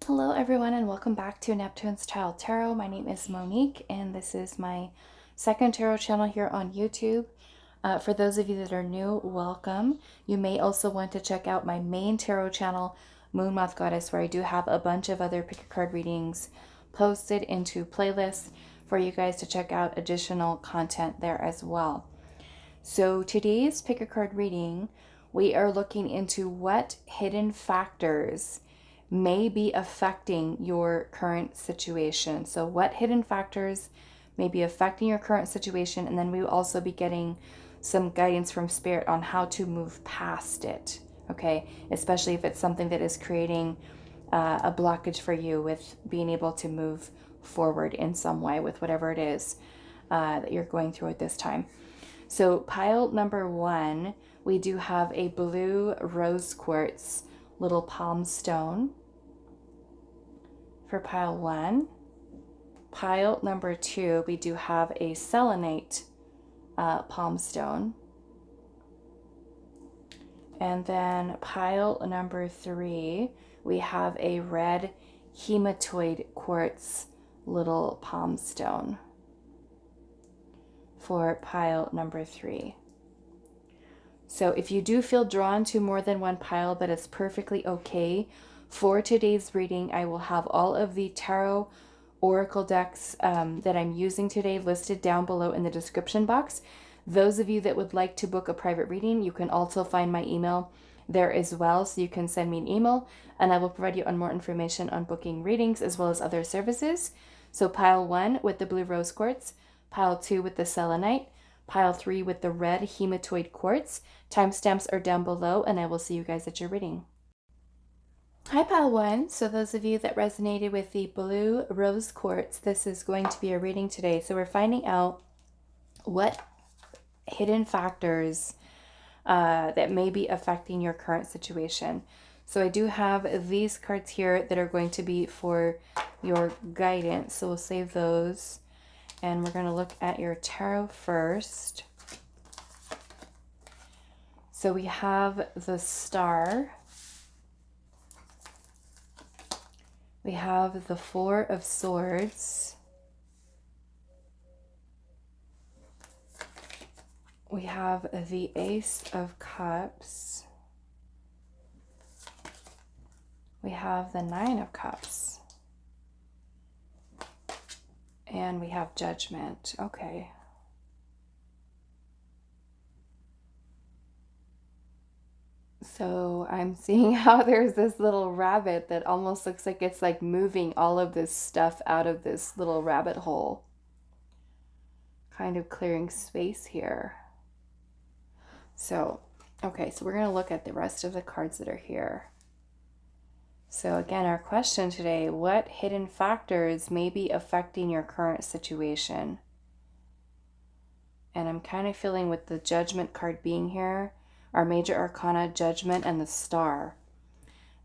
Hello everyone and welcome back to Neptune's Child Tarot. My name is Monique and this is my second tarot channel here on YouTube. For those of you that are new, welcome. You may also want to check out my main tarot channel, Moon Moth Goddess, where I do have a bunch of other pick a card readings posted into playlists for you guys to check out additional content there as well. So today's pick a card reading, we are looking into what hidden factors may be affecting your current situation. So what hidden factors may be affecting your current situation, and then we will also be getting some guidance from Spirit on how to move past it, okay? Especially if it's something that is creating a blockage for you with being able to move forward in some way with whatever it is that you're going through at this time. So pile number 1, we do have a blue rose quartz little palm stone for pile 1. Pile number 2, we do have a selenite palm stone. And then pile number 3, we have a red HematoidQuartz little palm stone for pile number 3. So if you do feel drawn to more than one pile, that is perfectly okay. For today's reading, I will have all of the tarot oracle decks that I'm using today listed down below in the description box. Those of you that would like to book a private reading, you can also find my email there as well. So you can send me an email and I will provide you on more information on booking readings as well as other services. So pile 1 with the blue rose quartz, pile 2 with the selenite, pile 3 with the red hematoid quartz. Timestamps are down below and I will see you guys at your reading. Hi pile 1, so those of you that resonated with the blue rose quartz, this is going to be a reading today. So we're finding out what hidden factors that may be affecting your current situation. So I do have these cards here that are going to be for your guidance. So we'll save those and we're going to look at your tarot first. So we have the Star. We have the Four of Swords. We have the Ace of Cups. We have the Nine of Cups. And we have Judgment. Okay. So I'm seeing how there's this little rabbit that almost looks like it's like moving all of this stuff out of this little rabbit hole. Kind of clearing space here. So, okay, so we're going to look at the rest of the cards that are here. So again, our question today, what hidden factors may be affecting your current situation? And I'm kind of feeling with the Judgment card being here, our major arcana, Judgment, and the Star.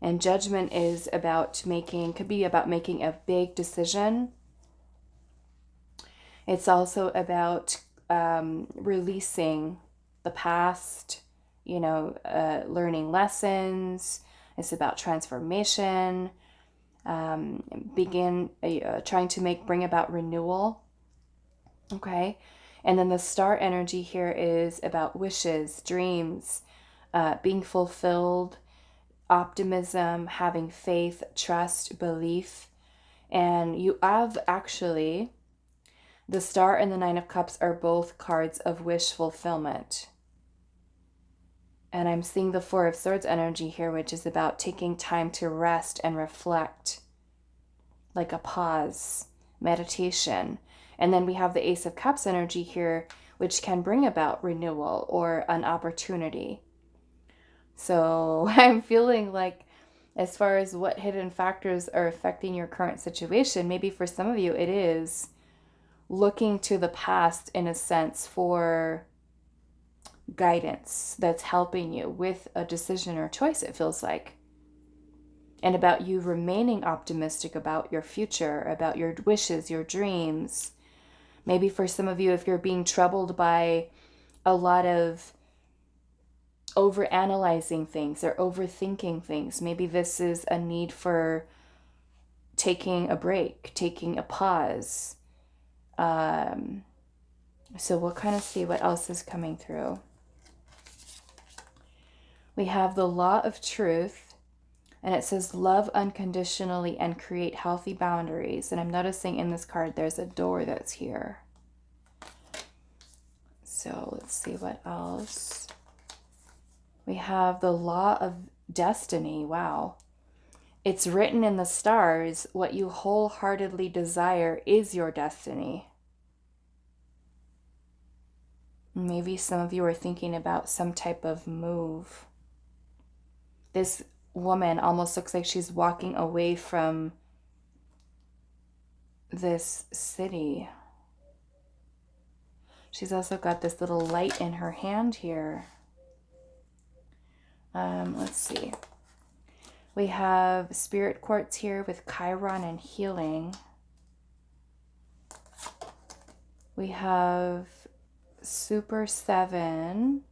And Judgment is about making, could be about making a big decision. It's also about releasing the past, you know, learning lessons. It's about transformation, trying to bring about renewal. Okay. And then the Star energy here is about wishes, dreams, being fulfilled, optimism, having faith, trust, belief. And you have actually, the Star and the Nine of Cups are both cards of wish fulfillment. And I'm seeing the Four of Swords energy here, which is about taking time to rest and reflect, like a pause, meditation. And then we have the Ace of Cups energy here, which can bring about renewal or an opportunity. So I'm feeling like, as far as what hidden factors are affecting your current situation, maybe for some of you it is looking to the past in a sense for guidance that's helping you with a decision or choice, it feels like. And about you remaining optimistic about your future, about your wishes, your dreams. Maybe for some of you, if you're being troubled by a lot of overanalyzing things or overthinking things, maybe this is a need for taking a break, taking a pause. So we'll kind of see what else is coming through. We have the law of truth, and it says love unconditionally and create healthy boundaries. And I'm noticing in this card there's a door that's here. So let's see what else. We have the law of destiny. Wow. It's written in the stars, what you wholeheartedly desire is your destiny. Maybe some of you are thinking about some type of move. This woman almost looks like she's walking away from this city. She's also got this little light in her hand here. Let's see. We have spirit quartz here with Chiron and healing. We have Super 7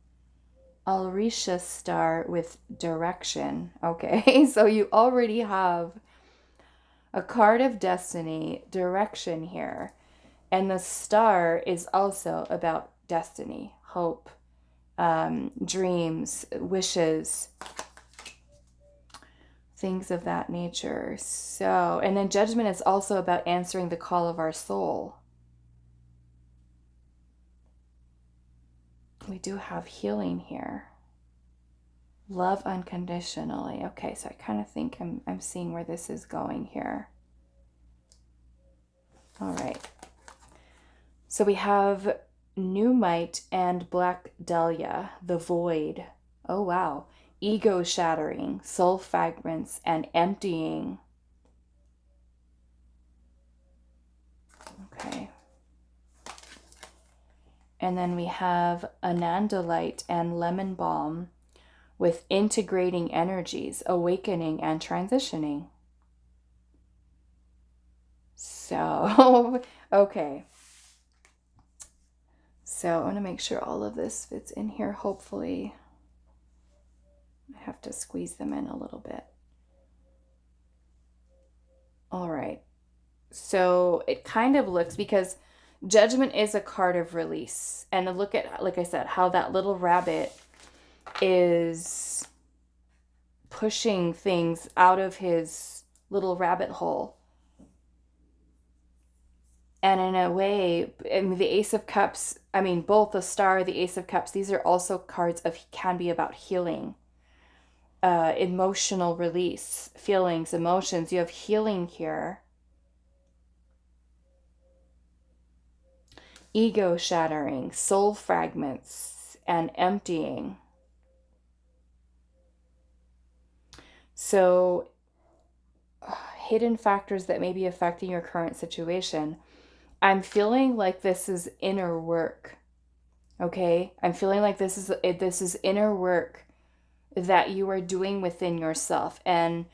Alrisha star with direction. Okay, so you already have a card of destiny, direction here. And the star is also about destiny, hope, dreams, wishes, things of that nature. So, and then judgment is also about answering the call of our soul. We do have healing here. Love unconditionally. Okay, so I kind of think I'm seeing where this is going here. All right. So we have Numite and Black Dahlia, the void. Oh, wow. Ego shattering, soul fragments, and emptying. Okay. And then we have Anandalite and Lemon Balm with integrating energies, awakening, and transitioning. So, okay. So I want to make sure all of this fits in here, hopefully. I have to squeeze them in a little bit. All right. So it kind of looks, because judgment is a card of release. And look at, like I said, how that little rabbit is pushing things out of his little rabbit hole. And in a way, I mean, the Ace of Cups, I mean, both the Star, the Ace of Cups, these are also cards of, can be about healing, emotional release, feelings, emotions. You have healing here. Ego shattering, soul fragments, and emptying. So, hidden factors that may be affecting your current situation. I'm feeling like this is inner work. Okay? I'm feeling like this is inner work that you are doing within yourself. And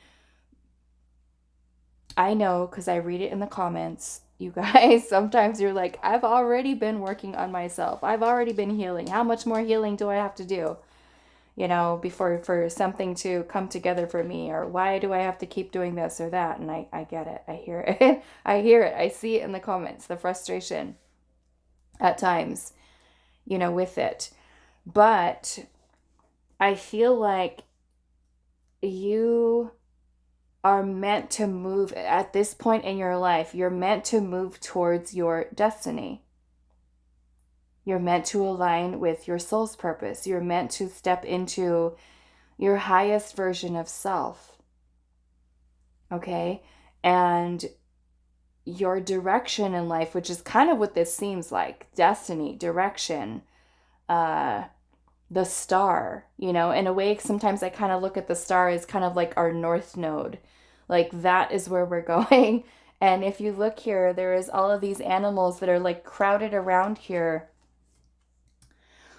I know, because I read it in the comments, you guys, sometimes you're like, I've already been working on myself. I've already been healing. How much more healing do I have to do? You know, before for something to come together for me, or why do I have to keep doing this or that? And I get it. I hear it. I hear it. I see it in the comments, the frustration at times, you know, with it. But I feel like you are meant to move at this point in your life. You're meant to move towards your destiny. You're meant to align with your soul's purpose. You're meant to step into your highest version of self. Okay? And your direction in life, which is kind of what this seems like, destiny, direction, the star, you know, in a way, sometimes I kind of look at the star as kind of like our north node. Like that is where we're going. And if you look here, there is all of these animals that are like crowded around here,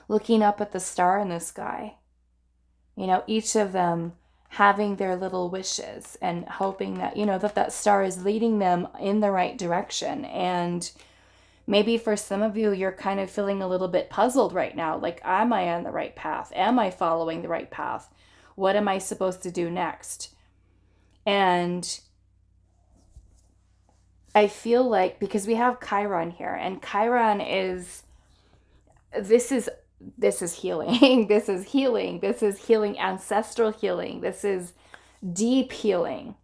looking up at the star in the sky. You know, each of them having their little wishes and hoping that, you know, that star is leading them in the right direction. And maybe for some of you, you're kind of feeling a little bit puzzled right now. Like, am I on the right path? Am I following the right path? What am I supposed to do next? And I feel like, because we have Chiron here, and Chiron is, this is this is healing. This is healing. This is healing, ancestral healing. This is deep healing.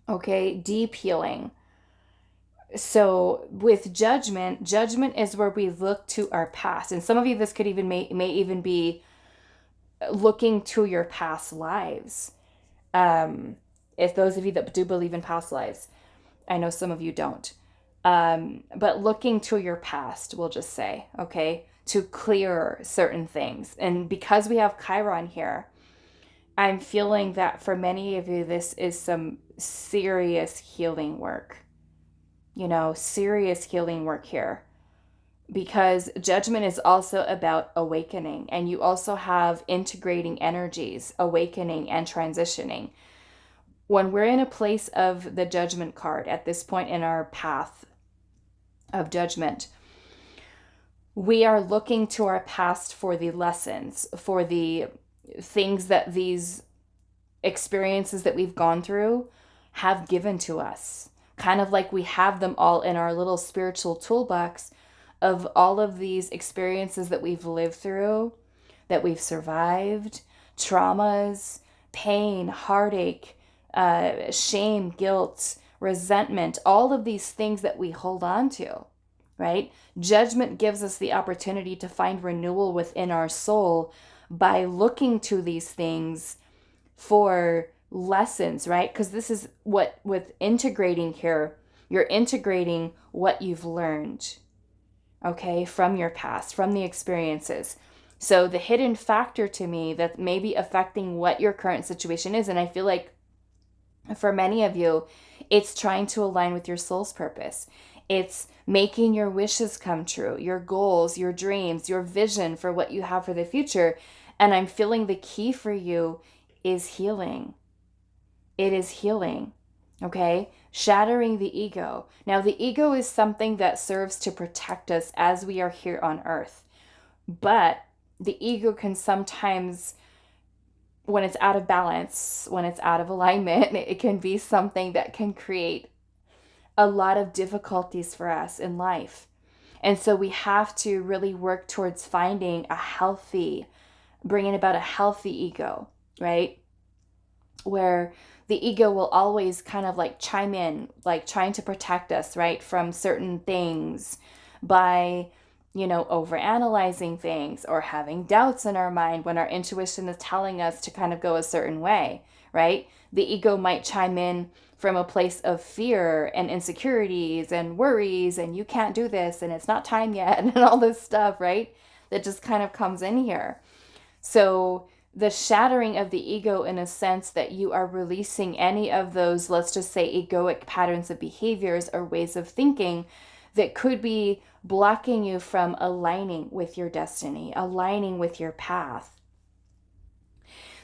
Okay, deep healing. So with judgment, judgment is where we look to our past. And some of you, this could even may even be looking to your past lives. If those of you that do believe in past lives, I know some of you don't. But looking to your past, we'll just say, okay, to clear certain things. And because we have Chiron here, I'm feeling that for many of you, this is some serious healing work. Serious healing work here. Because judgment is also about awakening. And you also have integrating energies, awakening and transitioning. When we're in a place of the judgment card at this point in our path of judgment, we are looking to our past for the lessons, for the things that these experiences that we've gone through have given to us. Kind of like we have them all in our little spiritual toolbox of all of these experiences that we've lived through, that we've survived, traumas, pain, heartache, shame, guilt, resentment, all of these things that we hold on to, right? Judgment gives us the opportunity to find renewal within our soul by looking to these things for lessons, right? Because this is what, with integrating here, you're integrating what you've learned, okay, from your past, from the experiences. So the hidden factor to me that may be affecting what your current situation is, and I feel like for many of you, it's trying to align with your soul's purpose. It's making your wishes come true, your goals, your dreams, your vision for what you have for the future. And I'm feeling the key for you is healing. It is healing, okay? Shattering the ego. Now, the ego is something that serves to protect us as we are here on earth. But the ego can sometimes, when it's out of balance, when it's out of alignment, it can be something that can create a lot of difficulties for us in life. And so we have to really work towards finding bringing about a healthy ego, right? Where the ego will always kind of like chime in, like trying to protect us, right, from certain things by, overanalyzing things or having doubts in our mind when our intuition is telling us to kind of go a certain way, right? The ego might chime in from a place of fear and insecurities and worries and you can't do this and it's not time yet and all this stuff, right? That just kind of comes in here. So the shattering of the ego, in a sense that you are releasing any of those, let's just say, egoic patterns of behaviors or ways of thinking that could be blocking you from aligning with your destiny, aligning with your path.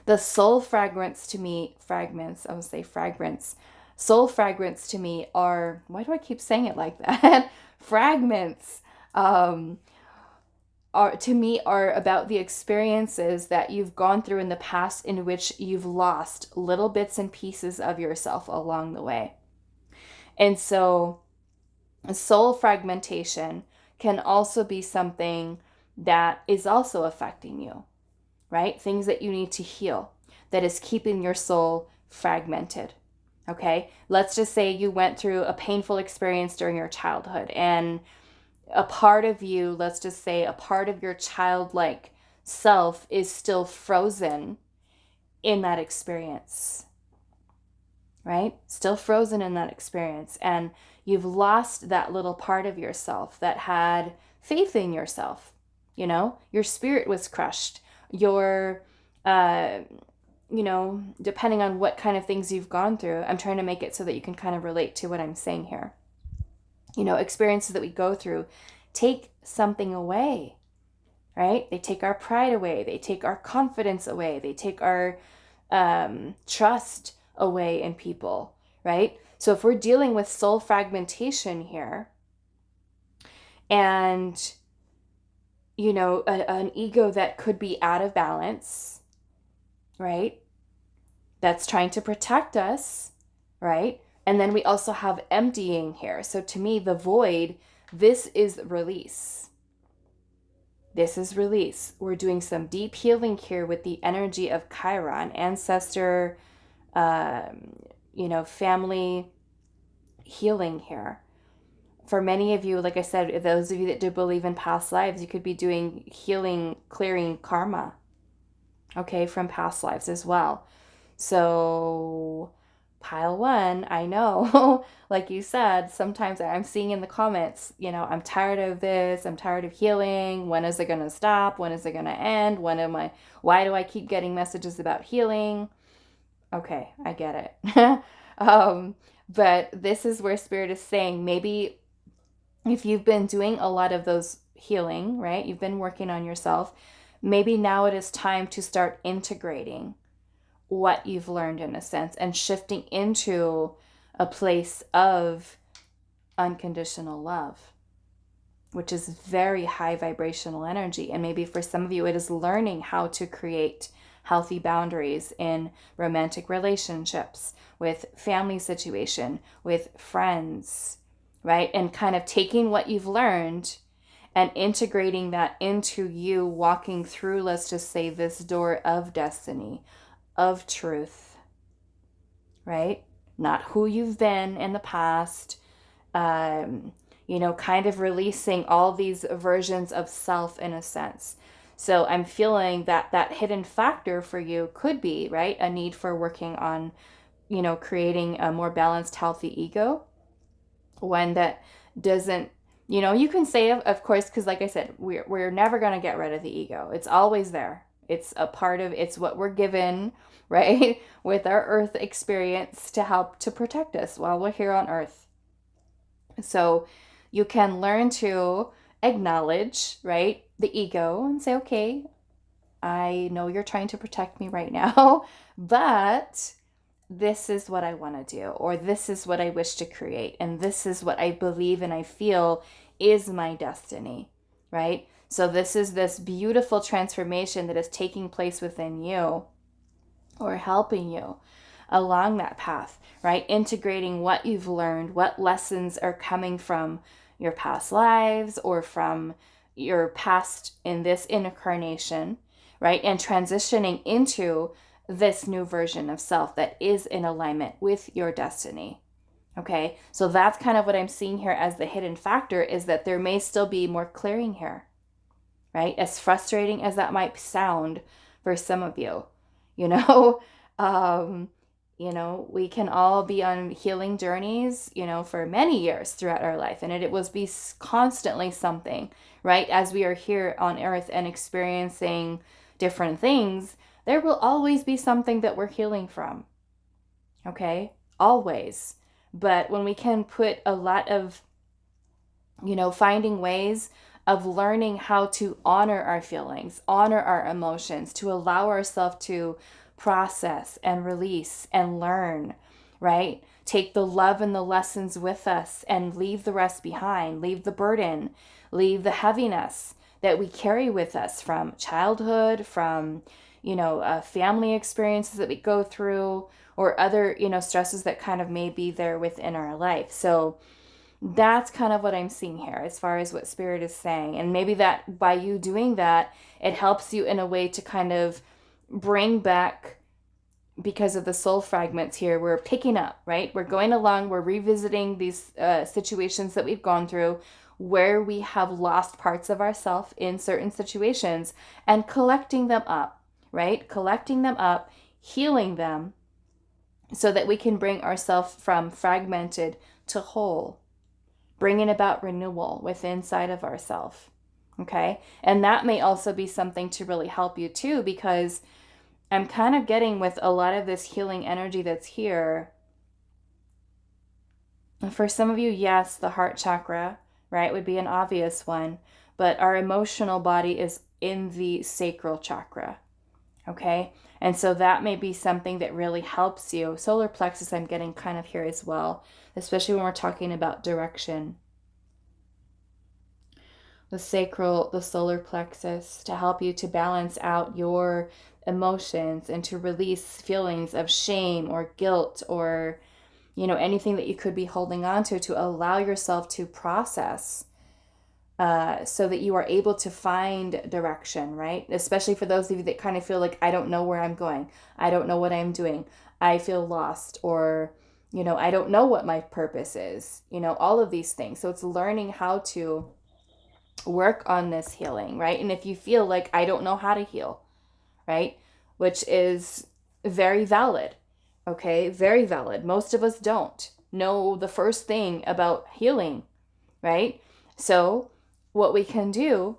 The soul fragments to me, soul fragments to me are, why do I keep saying it like that? Fragments. Are about the experiences that you've gone through in the past in which you've lost little bits and pieces of yourself along the way. And so soul fragmentation can also be something that is also affecting you, right? Things that you need to heal that is keeping your soul fragmented. Okay? Let's just say you went through a painful experience during your childhood and a part of you, let's just say a part of your childlike self is still frozen in that experience, right? Still frozen in that experience. And you've lost that little part of yourself that had faith in yourself. Your spirit was crushed. Your, depending on what kind of things you've gone through, I'm trying to make it so that you can kind of relate to what I'm saying here. Experiences that we go through take something away, right? They take our pride away. They take our confidence away. They take our trust away in people, right? So if we're dealing with soul fragmentation here and, an ego that could be out of balance, right? That's trying to protect us, right? And then we also have emptying here. So to me, the void, this is release. This is release. We're doing some deep healing here with the energy of Chiron, ancestor, family healing here. For many of you, like I said, those of you that do believe in past lives, you could be doing healing, clearing karma, okay, from past lives as well. So pile one, I know, like you said, sometimes I'm seeing in the comments, I'm tired of this. I'm tired of healing. When is it going to stop? When is it going to end? Why do I keep getting messages about healing? Okay, I get it. But this is where Spirit is saying, maybe if you've been doing a lot of those healing, right? You've been working on yourself. Maybe now it is time to start integrating what you've learned in a sense and shifting into a place of unconditional love, which is very high vibrational energy. And maybe for some of you, it is learning how to create healthy boundaries in romantic relationships, with family situation, with friends, right? And kind of taking what you've learned and integrating that into you walking through, let's just say, this door of destiny, of truth, right? Not who you've been in the past, kind of releasing all these versions of self in a sense. So I'm feeling that hidden factor for you could be, right, a need for working on, creating a more balanced, healthy ego. One that doesn't, you can say, of course, because like I said, we're never going to get rid of the ego. It's always there. It's a part of, it's what we're given, right, with our earth experience to help to protect us while we're here on earth. So you can learn to acknowledge, right, the ego and say, okay, I know you're trying to protect me right now, but this is what I want to do, or this is what I wish to create, and this is what I believe and I feel is my destiny, right? So this is this beautiful transformation that is taking place within you, or helping you along that path, right? Integrating what you've learned, what lessons are coming from your past lives or from your past in this incarnation, right? And transitioning into this new version of self that is in alignment with your destiny. Okay, so that's kind of what I'm seeing here as the hidden factor, is that there may still be more clearing here, right? As frustrating as that might sound for some of you, we can all be on healing journeys, for many years throughout our life, and it will be constantly something, right? As we are here on earth and experiencing different things, there will always be something that we're healing from, okay? Always. But when we can put a lot of, finding ways of learning how to honor our feelings, honor our emotions, to allow ourselves to process and release and learn, right? Take the love and the lessons with us and leave the rest behind, leave the burden, leave the heaviness that we carry with us from childhood, from, family experiences that we go through, or other, stresses that kind of may be there within our life. So that's kind of what I'm seeing here as far as what Spirit is saying. And maybe that by you doing that, it helps you in a way to kind of bring back, because of the soul fragments here, we're picking up, right? We're going along, we're revisiting these situations that we've gone through where we have lost parts of ourselves in certain situations, and collecting them up, right? Collecting them up, healing them, so that we can bring ourselves from fragmented to whole, bringing about renewal within inside of ourselves, okay? And that may also be something to really help you too, because I'm kind of getting with a lot of this healing energy that's here. For some of you, yes, the heart chakra, right, would be an obvious one, but our emotional body is in the sacral chakra, okay? And so that may be something that really helps you. Solar plexus, I'm getting kind of here as well, especially when we're talking about direction. The sacral, the solar plexus, to help you to balance out your emotions and to release feelings of shame or guilt or, anything that you could be holding on to allow yourself to process, so that you are able to find direction, right? Especially for those of you that kind of feel like, I don't know where I'm going. I don't know what I'm doing. I feel lost, or, I don't know what my purpose is, all of these things. So it's learning how to work on this healing, right? And if you feel like, I don't know how to heal, right? Which is very valid, okay? Very valid. Most of us don't know the first thing about healing, right? So what we can do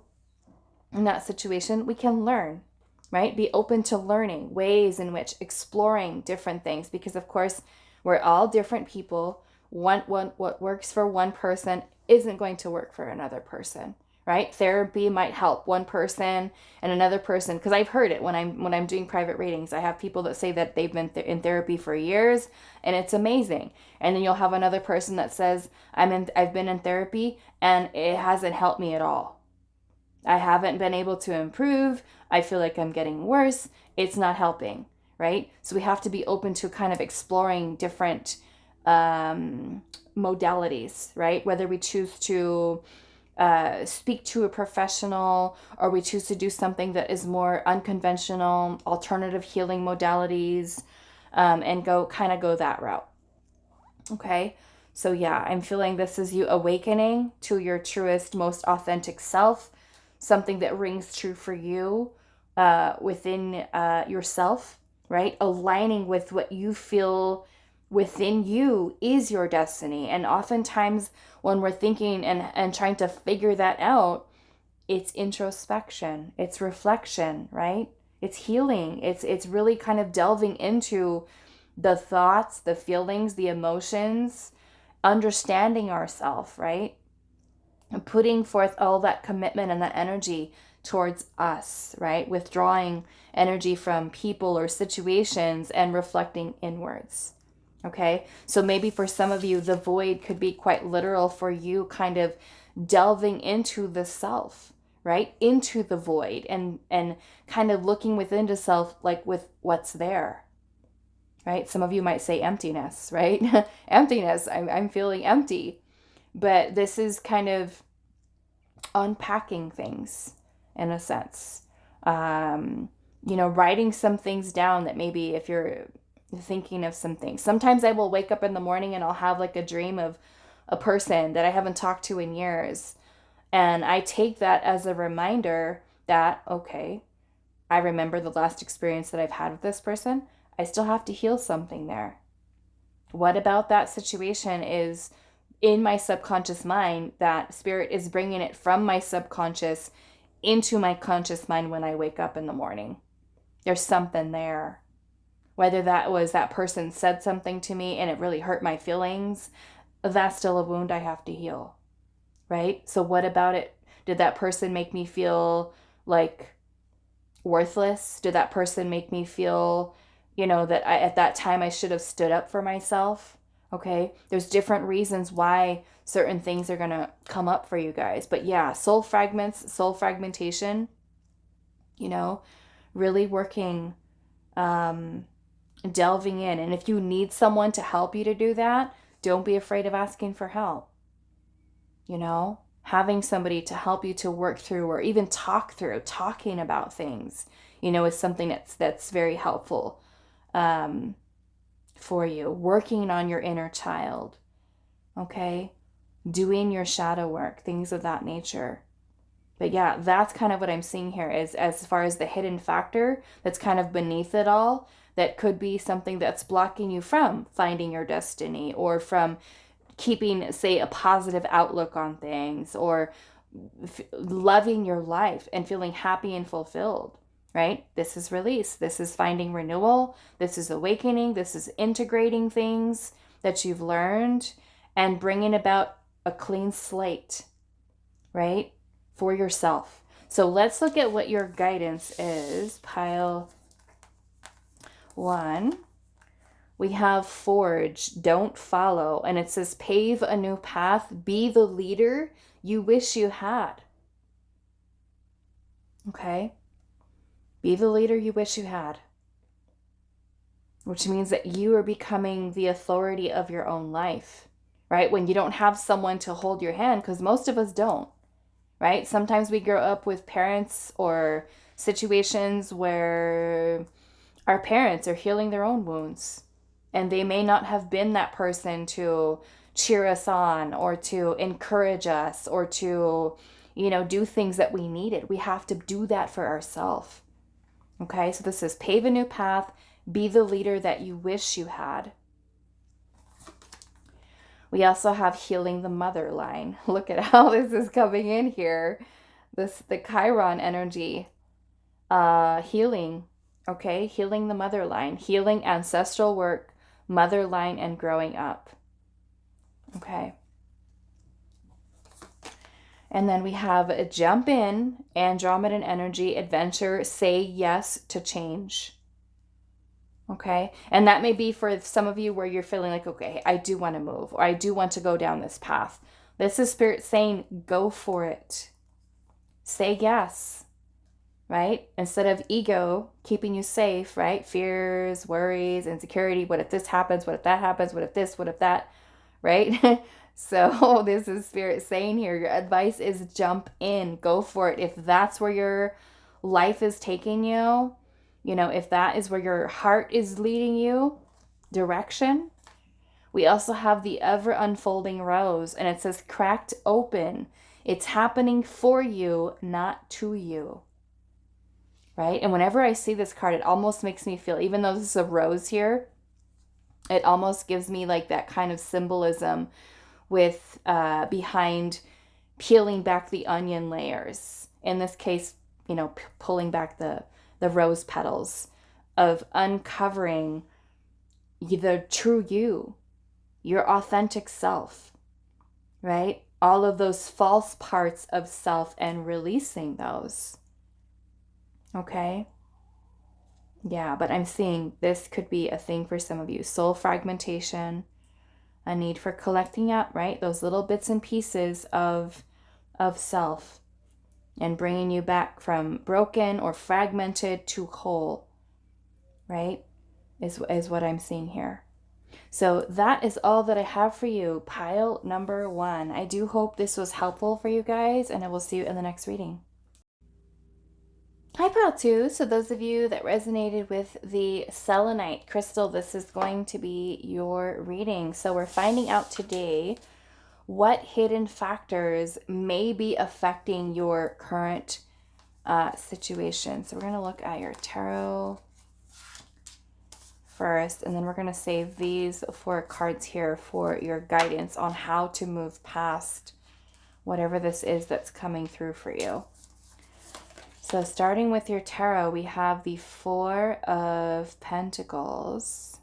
in that situation, we can learn, right? Be open to learning ways in which exploring different things, because of course we're all different people. What works for one person isn't going to work for another person, right? Therapy might help one person, and another person, because I've heard it when I'm doing private readings. I have people that say that they've been in therapy for years and it's amazing. And then you'll have another person that says, I've been in therapy and it hasn't helped me at all. I haven't been able to improve. I feel like I'm getting worse. It's not helping, right? So we have to be open to kind of exploring different modalities, right? Whether we choose to speak to a professional, or we choose to do something that is more unconventional, alternative healing modalities, and go that route. Okay. So yeah, I'm feeling this is you awakening to your truest, most authentic self, something that rings true for you within yourself, right? Aligning with what you feel within you is your destiny. And oftentimes when we're thinking and trying to figure that out, it's introspection, it's reflection, right? It's healing. It's really kind of delving into the thoughts, the feelings, the emotions, understanding ourselves, right? And putting forth all that commitment and that energy towards us, right? Withdrawing energy from people or situations and reflecting inwards. Okay, so maybe for some of you, the void could be quite literal for you, kind of delving into the self, right? Into the void, and kind of looking within the self, like with what's there, right? Some of you might say emptiness, right? Emptiness, I'm feeling empty. But this is kind of unpacking things in a sense. Writing some things down that maybe if you're thinking of some things. Sometimes I will wake up in the morning and I'll have like a dream of a person that I haven't talked to in years. And I take that as a reminder that, okay, I remember the last experience that I've had with this person. I still have to heal something there. What about that situation is in my subconscious mind that spirit is bringing it from my subconscious into my conscious mind when I wake up in the morning? There's something there. Whether that was that person said something to me and it really hurt my feelings, that's still a wound I have to heal, right? So what about it? Did that person make me feel like worthless? Did that person make me feel, that at that time I should have stood up for myself? Okay, there's different reasons why certain things are going to come up for you guys. But yeah, soul fragmentation, really working, delving in. And if you need someone to help you to do that, don't be afraid of asking for help. Having somebody to help you to work through, or even talking about things, is something that's very helpful for you. Working on your inner child, okay? Doing your shadow work, things of that nature. But yeah, that's kind of what I'm seeing here is as far as the hidden factor that's kind of beneath it all, that could be something that's blocking you from finding your destiny, or from keeping, say, a positive outlook on things, or loving your life and feeling happy and fulfilled, right? This is release. This is finding renewal. This is awakening. This is integrating things that you've learned and bringing about a clean slate, right? For yourself. So let's look at what your guidance is. Pile 1. We have forge, don't follow. And it says pave a new path, be the leader you wish you had. Okay? Be the leader you wish you had. which means that you are becoming the authority of your own life, right? When you don't have someone to hold your hand, because most of us don't, right? Sometimes we grow up with parents or situations where our parents are healing their own wounds, and they may not have been that person to cheer us on or to encourage us or to, do things that we needed. We have to do that for ourselves. Okay, so this is pave a new path, be the leader that you wish you had. We also have healing the mother line. Look at how this is coming in here. The Chiron energy. Healing. Okay, healing the mother line, healing ancestral work, mother line, and growing up. Okay. And then we have a jump in, Andromedan energy, adventure, say yes to change. Okay. And that may be for some of you where you're feeling like, okay, I do want to move, or I do want to go down this path. This is Spirit saying, go for it. Say yes, right? Instead of ego keeping you safe, right? Fears, worries, insecurity. What if this happens? What if that happens? What if this? What if that? Right? So this is Spirit saying here, your advice is jump in, go for it. If that's where your life is taking you, if that is where your heart is leading you, direction. We also have the ever unfolding rose, and it says cracked open. It's happening for you, not to you. Right? And whenever I see this card, it almost makes me feel, even though this is a rose here, it almost gives me like that kind of symbolism with behind peeling back the onion layers. In this case, pulling back the rose petals, of uncovering the true you, your authentic self, right? All of those false parts of self and releasing those. Okay? Yeah, but I'm seeing this could be a thing for some of you. Soul fragmentation, a need for collecting up, right? Those little bits and pieces of self and bringing you back from broken or fragmented to whole, right? Is what I'm seeing here. So that is all that I have for you, pile number 1. I do hope this was helpful for you guys, and I will see you in the next reading. Hi, pile 2. So those of you that resonated with the Selenite crystal, this is going to be your reading. So we're finding out today what hidden factors may be affecting your current situation. So we're going to look at your tarot first, and then we're going to save these 4 cards here for your guidance on how to move past whatever this is that's coming through for you. So starting with your tarot, we have the 4 of Pentacles.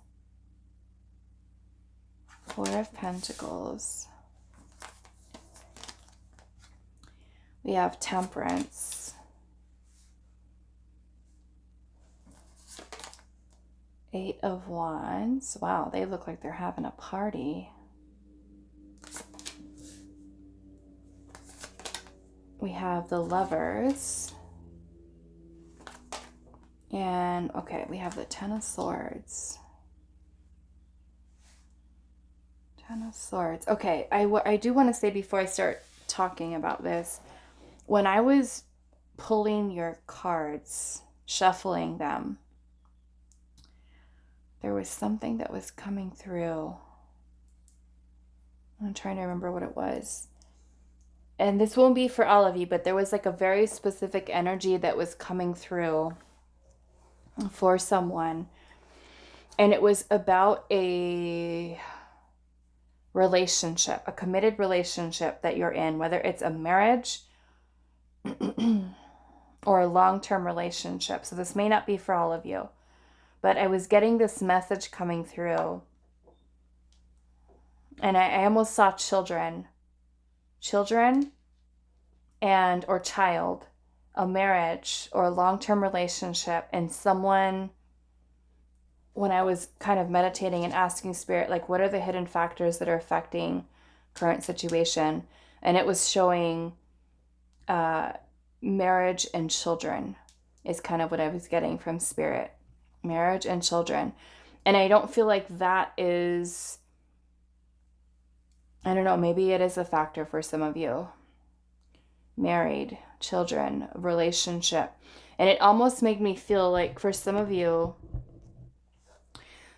4 of Pentacles. We have Temperance. 8 of Wands. Wow, they look like they're having a party. We have the Lovers. And, okay, we have the 10 of Swords. 10 of Swords. Okay, I do want to say before I start talking about this, when I was pulling your cards, shuffling them, there was something that was coming through. I'm trying to remember what it was. And this won't be for all of you, but there was like a very specific energy that was coming through for someone. And it was about a relationship, a committed relationship that you're in, whether it's a marriage or a long-term relationship. So this may not be for all of you, but I was getting this message coming through, and I almost saw children and or child, a marriage or a long-term relationship, and someone, when I was kind of meditating and asking Spirit, like, what are the hidden factors that are affecting current situation? And it was showing marriage and children is kind of what I was getting from Spirit. Marriage and children. And I don't feel like that is, I don't know, maybe it is a factor for some of you. Married, children, relationship. And it almost made me feel like for some of you,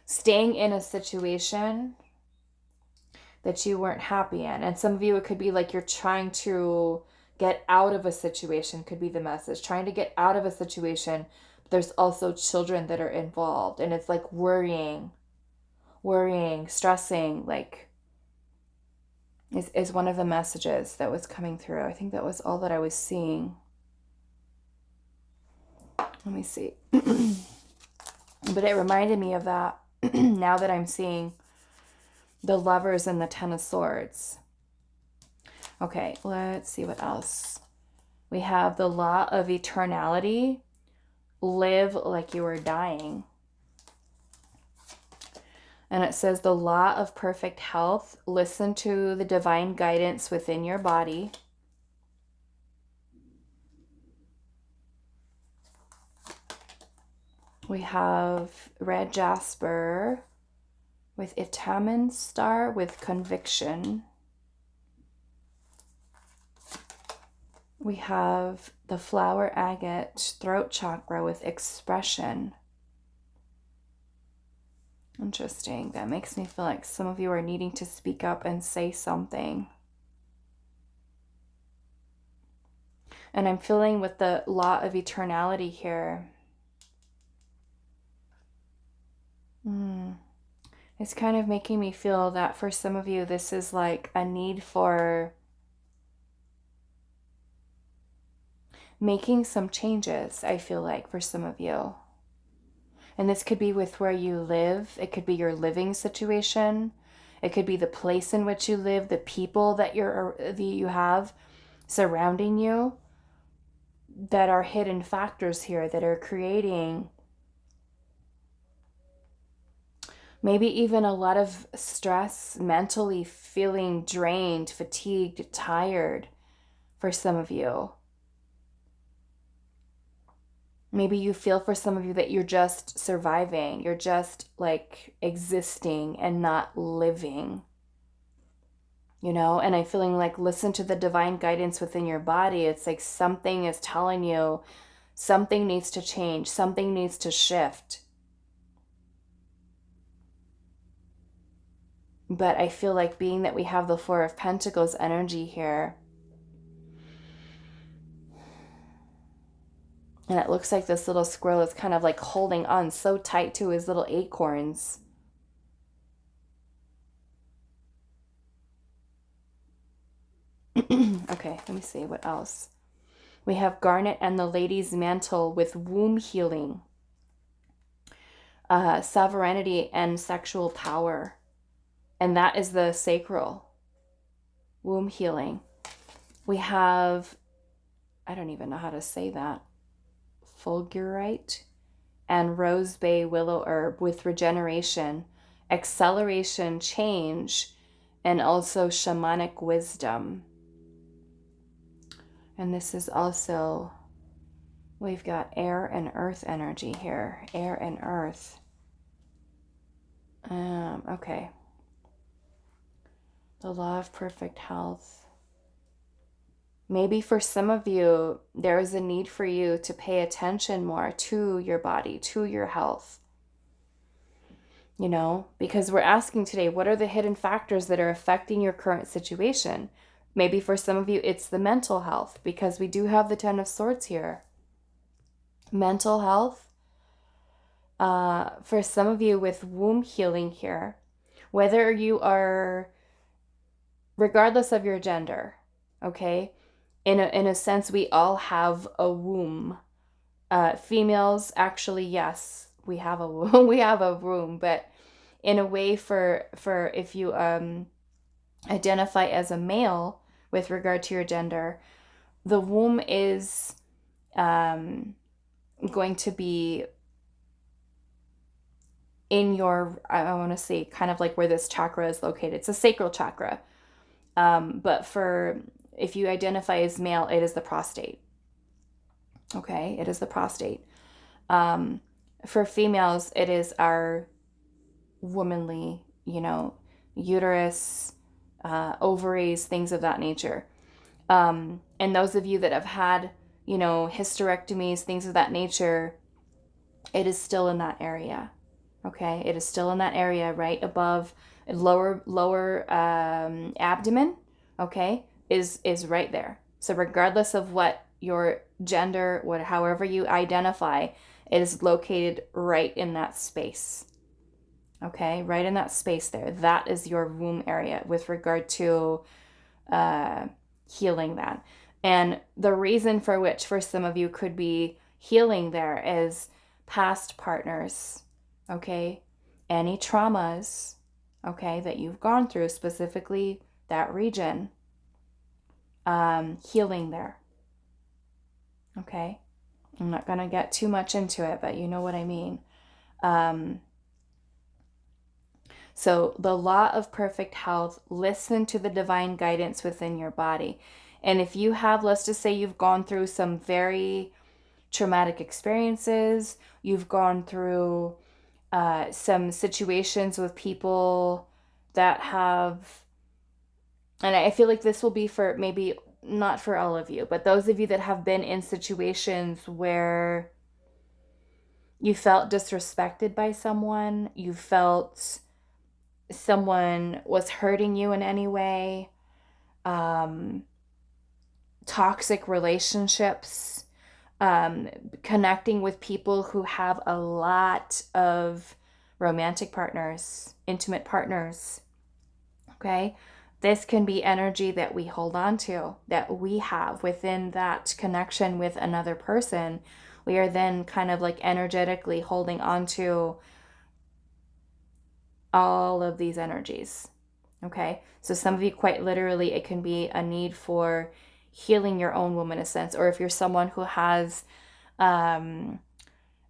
staying in a situation that you weren't happy in. And some of you, it could be like you're trying to get out of a situation, could be the message. Trying to get out of a situation, but there's also children that are involved. And it's like worrying, stressing, like is one of the messages that was coming through. I think that was all that I was seeing. Let me see. But it reminded me of that now that I'm seeing the Lovers and the Ten of Swords. Okay, let's see what else. We have the Law of Eternality. Live like you are dying. And it says the Law of Perfect Health. Listen to the divine guidance within your body. We have Red Jasper with Itamen Star with Conviction. We have the Flower Agate Throat Chakra with Expression. Interesting. That makes me feel like some of you are needing to speak up and say something. And I'm feeling with the Law of Eternality here. It's kind of making me feel that for some of you, this is like a need for making some changes, I feel like, for some of you. And this could be with where you live. It could be your living situation. It could be the place in which you live, the people that you have surrounding you that are hidden factors here that are creating maybe even a lot of stress, mentally feeling drained, fatigued, tired for some of you. Maybe you feel for some of you that you're just surviving. You're just like existing and not living. You know, and I'm feeling like listen to the divine guidance within your body. It's like something is telling you something needs to change. Something needs to shift. But I feel like being that we have the Four of Pentacles energy here, and it looks like this little squirrel is kind of like holding on so tight to his little acorns. Okay, let me see what else. We have Garnet and the Lady's Mantle with womb healing, sovereignty and sexual power. And that is the sacral womb healing. We have, I don't even know how to say that, fulgurite and rose bay willow herb with regeneration, acceleration, change, and also shamanic wisdom. And this is also, we've got air and earth energy here. Air and earth. Okay. The Law of Perfect Health. Maybe for some of you, there is a need for you to pay attention more to your body, to your health. You know, because we're asking today, what are the hidden factors that are affecting your current situation? Maybe for some of you, it's the mental health, because we do have the Ten of Swords here. Mental health. For some of you with womb healing here, whether you are, regardless of your gender, okay? In a sense, we all have a womb. Females, actually, yes, we have a womb. We have a womb, but in a way, for if you identify as a male with regard to your gender, the womb is going to be in your, I want to say, kind of like where this chakra is located. It's a sacral chakra. But for, if you identify as male, it is the prostate. Okay, it is the prostate. For females, it is our womanly, uterus, ovaries, things of that nature. And those of you that have had, hysterectomies, things of that nature, it is still in that area. Okay, it is still in that area right above lower abdomen. Okay, is right there. So regardless of what your gender, however you identify, it is located right in that space. Okay, right in that space there. That is your womb area with regard to healing that. And the reason for which for some of you could be healing there is past partners, okay? Any traumas, okay, that you've gone through, specifically that region, healing there, okay? I'm not going to get too much into it, but you know what I mean. So the law of perfect health, listen to the divine guidance within your body. And if you have, let's just say you've gone through some very traumatic experiences, you've gone through some situations with people that have, and I feel like this will be for maybe not for all of you, but those of you that have been in situations where you felt disrespected by someone, you felt someone was hurting you in any way, toxic relationships, connecting with people who have a lot of romantic partners, intimate partners, okay? This can be energy that we hold on to, that we have within that connection with another person. We are then kind of like energetically holding on to all of these energies, okay? So some of you, quite literally, it can be a need for healing your own womb in a sense, or if you're someone who has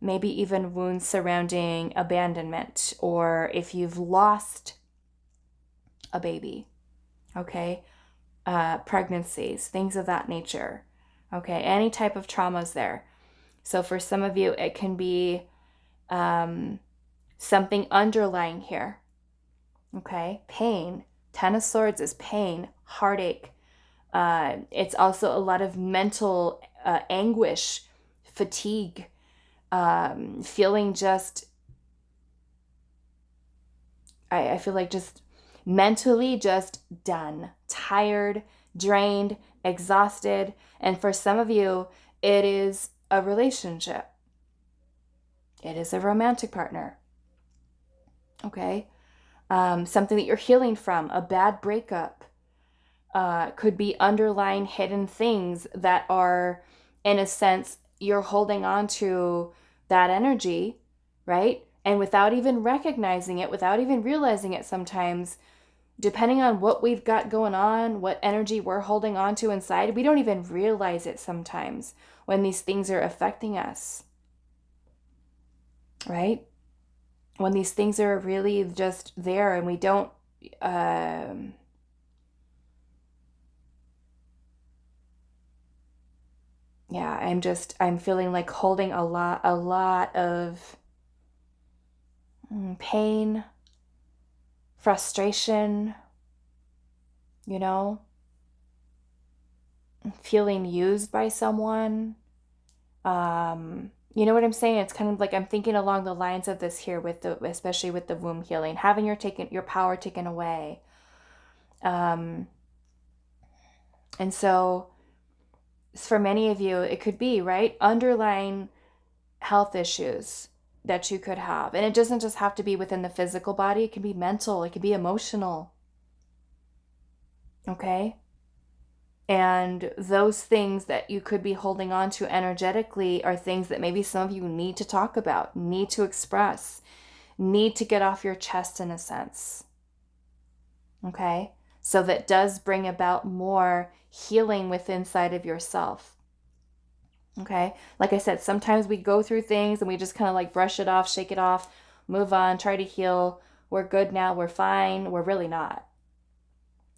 maybe even wounds surrounding abandonment, or if you've lost a baby, okay? Pregnancies, things of that nature, okay? Any type of traumas there. So for some of you, it can be something underlying here, okay? Pain. Ten of Swords is pain, heartache. It's also a lot of mental anguish, fatigue, feeling just, I feel like just mentally just done, tired, drained, exhausted. And for some of you, it is a relationship. It is a romantic partner. Okay? Something that you're healing from, a bad breakup. Could be underlying hidden things that are, in a sense, you're holding on to that energy, right? And without even recognizing it, without even realizing it sometimes, depending on what we've got going on, what energy we're holding on to inside, we don't even realize it sometimes when these things are affecting us, right? When these things are really just there and we don't, I'm feeling like holding a lot of pain, frustration, feeling used by someone. You know what I'm saying? It's kind of like I'm thinking along the lines of this here especially with the womb healing, having your power taken away. And so for many of you, it could be, right, underlying health issues that you could have. And it doesn't just have to be within the physical body. It can be mental. It can be emotional. Okay? And those things that you could be holding on to energetically are things that maybe some of you need to talk about, need to express, need to get off your chest in a sense. Okay? So that does bring about more healing within inside of yourself. Okay? Like I said, sometimes we go through things and we just kind of like brush it off, shake it off, move on, try to heal. We're good now, we're fine. We're really not.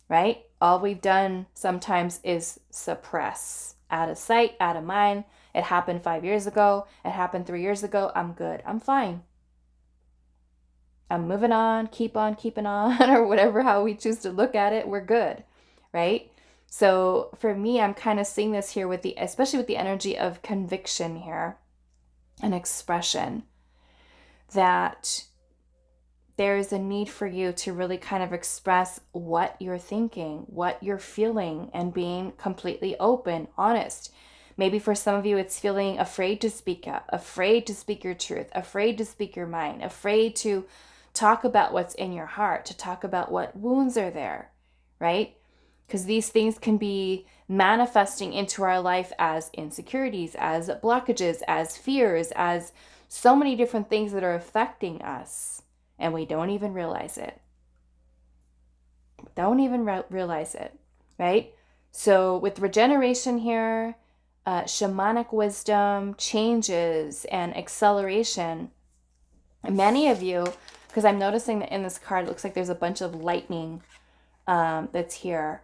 Right? All we've done sometimes is suppress. Out of sight, out of mind. It happened 5 years ago. It happened 3 years ago. I'm good. I'm fine. I'm moving on, keep on keeping on, or whatever, how we choose to look at it, we're good, right? So for me, I'm kind of seeing this here with especially with the energy of conviction here and expression, that there is a need for you to really kind of express what you're thinking, what you're feeling, and being completely open, honest. Maybe for some of you, it's feeling afraid to speak up, afraid to speak your truth, afraid to speak your mind, afraid to talk about what's in your heart, to talk about what wounds are there, right? Because these things can be manifesting into our life as insecurities, as blockages, as fears, as so many different things that are affecting us, and we don't even realize it. Don't even realize it, right? So with regeneration here, shamanic wisdom, changes, and acceleration, many of you, because I'm noticing that in this card, it looks like there's a bunch of lightning that's here.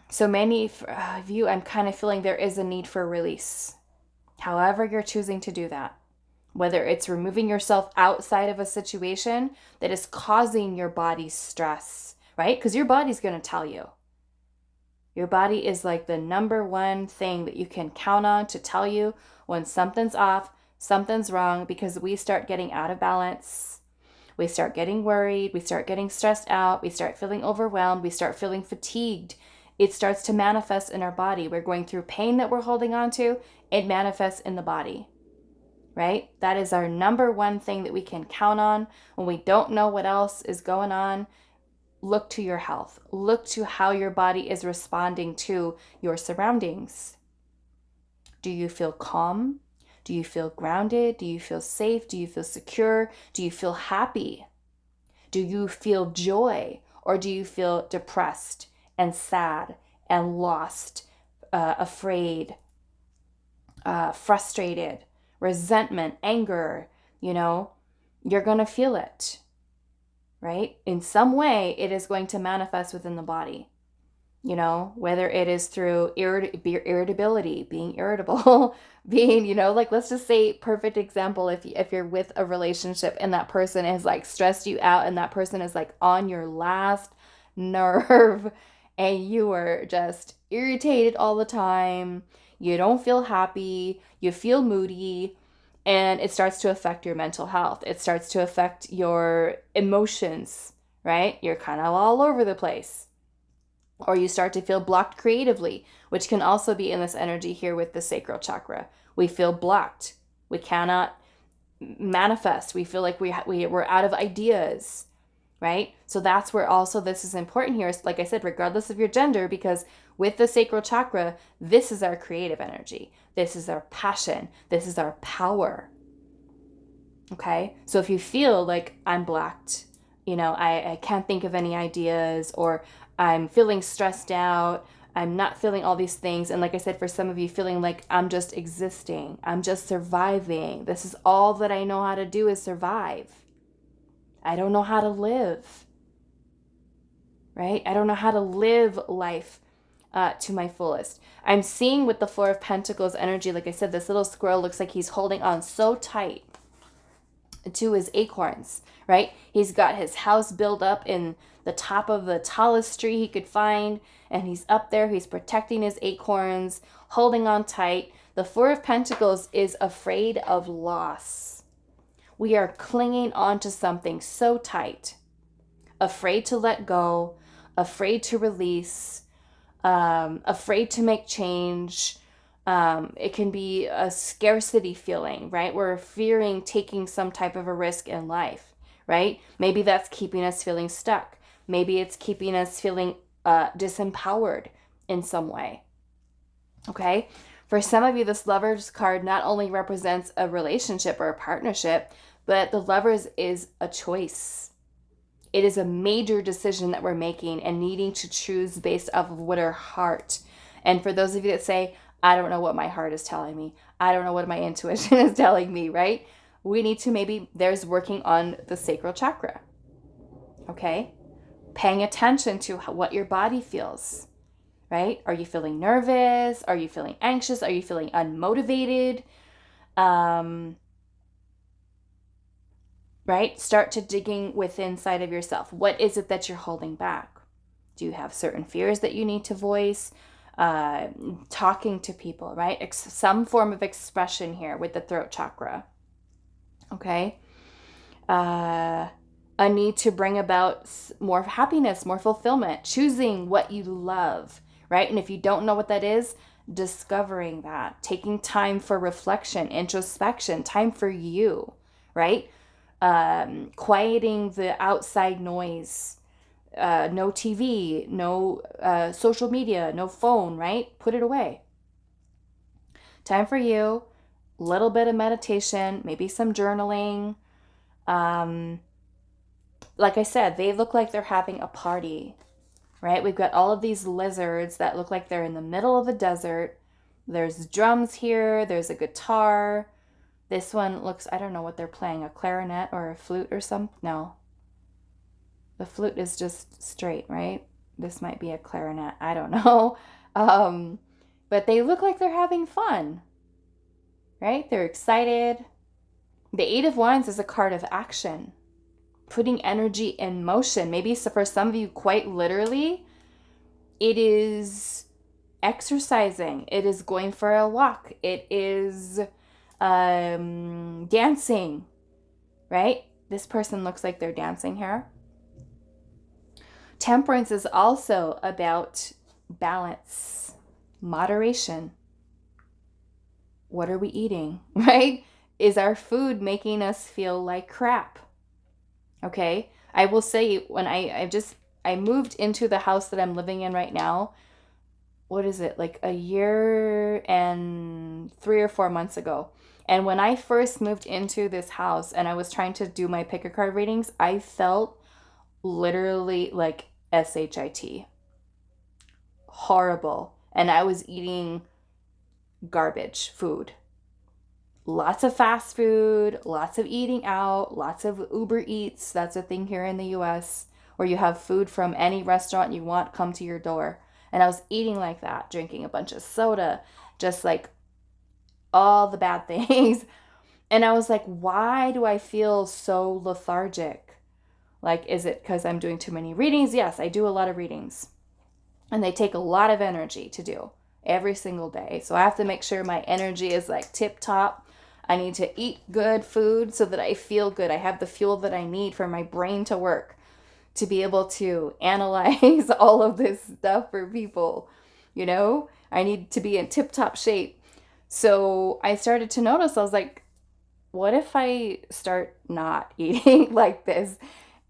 So many of you, I'm kind of feeling there is a need for release. However you're choosing to do that. Whether it's removing yourself outside of a situation that is causing your body stress, right? Because your body's going to tell you. Your body is like the number one thing that you can count on to tell you when something's off, something's wrong, because we start getting out of balance. We start getting worried. We start getting stressed out. We start feeling overwhelmed. We start feeling fatigued. It starts to manifest in our body. We're going through pain that we're holding on to. It manifests in the body, right? That is our number one thing that we can count on when we don't know what else is going on. Look to your health. Look to how your body is responding to your surroundings. Do you feel calm? Do you feel grounded? Do you feel safe? Do you feel secure? Do you feel happy? Do you feel joy? Or do you feel depressed and sad and lost, afraid, frustrated, resentment, anger? You're going to feel it, right? In some way, it is going to manifest within the body. Whether it is through irritability, being irritable, being, let's just say, perfect example, if you're with a relationship and that person is like stressed you out and that person is like on your last nerve and you are just irritated all the time, you don't feel happy, you feel moody, and it starts to affect your mental health. It starts to affect your emotions, right? You're kind of all over the place. Or you start to feel blocked creatively, which can also be in this energy here with the sacral chakra. We feel blocked. We cannot manifest. We feel like we're out of ideas, right? So that's where also this is important here. Like I said, regardless of your gender, because with the sacral chakra, this is our creative energy. This is our passion. This is our power. Okay? So if you feel like I'm blocked, I can't think of any ideas, or I'm feeling stressed out, I'm not feeling all these things. And like I said, for some of you, feeling like I'm just existing, I'm just surviving. This is all that I know how to do is survive. I don't know how to live, right? I don't know how to live life to my fullest. I'm seeing with the Four of Pentacles energy, like I said, this little squirrel looks like he's holding on so tight to his acorns, right? He's got his house built up in the top of the tallest tree he could find, and he's up there, he's protecting his acorns, holding on tight. The Four of Pentacles is afraid of loss. We are clinging onto something so tight, afraid to let go, afraid to release, afraid to make change. It can be a scarcity feeling, right? We're fearing taking some type of a risk in life, right? Maybe that's keeping us feeling stuck. Maybe it's keeping us feeling disempowered in some way, okay? For some of you, this Lovers card not only represents a relationship or a partnership, but the Lovers is a choice. It is a major decision that we're making and needing to choose based off of what our heart. And for those of you that say, I don't know what my heart is telling me, I don't know what my intuition is telling me, right? We need to there's working on the sacral chakra, okay? Paying attention to what your body feels, right? Are you feeling nervous? Are you feeling anxious? Are you feeling unmotivated? right? Start to digging within inside of yourself. What is it that you're holding back? Do you have certain fears that you need to voice? Talking to people, right? Some form of expression here with the throat chakra. Okay. A need to bring about more happiness, more fulfillment, choosing what you love, right? And if you don't know what that is, discovering that, taking time for reflection, introspection, time for you, right? Quieting the outside noise. No TV, no social media, no phone, right? Put it away. Time for you, little bit of meditation, maybe some journaling. Like I said, they look like they're having a party, right? We've got all of these lizards that look like they're in the middle of a desert. There's drums here, there's a guitar. This one looks, I don't know what they're playing, a clarinet or a flute or something. No. The flute is just straight, right? This might be a clarinet. I don't know. But they look like they're having fun, right? They're excited. The Eight of Wands is a card of action, putting energy in motion. Maybe for some of you, quite literally, it is exercising. It is going for a walk. It is dancing, right? This person looks like they're dancing here. Temperance is also about balance, moderation. What are we eating, right? Is our food making us feel like crap? Okay. I will say, when I moved into the house that I'm living in right now, what is it, like a year and 3 or 4 months ago. And when I first moved into this house and I was trying to do my pick a card readings, I felt literally like SHIT. Horrible. And I was eating garbage food. Lots of fast food, lots of eating out, lots of Uber Eats. That's a thing here in the US, where you have food from any restaurant you want come to your door. And I was eating like that, drinking a bunch of soda, just like all the bad things. And I was like, why do I feel so lethargic? Like, is it because I'm doing too many readings? Yes, I do a lot of readings. And they take a lot of energy to do every single day. So I have to make sure my energy is like tip top. I need to eat good food so that I feel good. I have the fuel that I need for my brain to work, to be able to analyze all of this stuff for people. You know, I need to be in tip top shape. So I started to notice, I was like, what if I start not eating like this?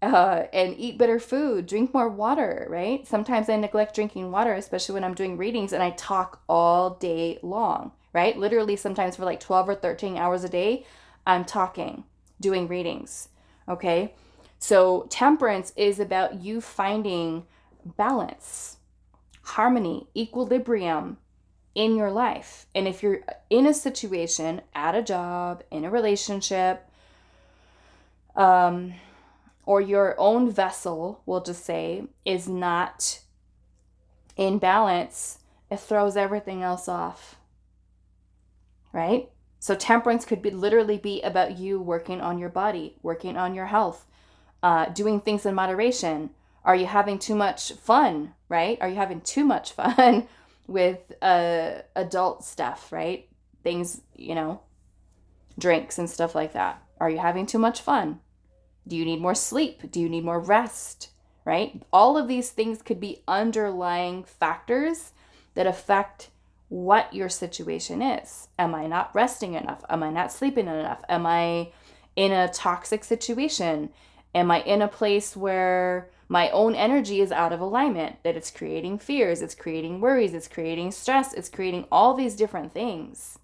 And eat better food, drink more water, right? Sometimes I neglect drinking water, especially when I'm doing readings and I talk all day long, right? Literally sometimes for like 12 or 13 hours a day, I'm talking, doing readings, okay? So temperance is about you finding balance, harmony, equilibrium in your life. And if you're in a situation, at a job, in a relationship, or your own vessel, we'll just say, is not in balance, it throws everything else off, right? So temperance could literally be about you working on your body, working on your health, doing things in moderation. Are you having too much fun, right? Are you having too much fun with adult stuff, right? Things, drinks and stuff like that. Are you having too much fun? Do you need more sleep? Do you need more rest? Right? All of these things could be underlying factors that affect what your situation is. Am I not resting enough? Am I not sleeping enough? Am I in a toxic situation? Am I in a place where my own energy is out of alignment? That it's creating fears, it's creating worries, it's creating stress, it's creating all these different things.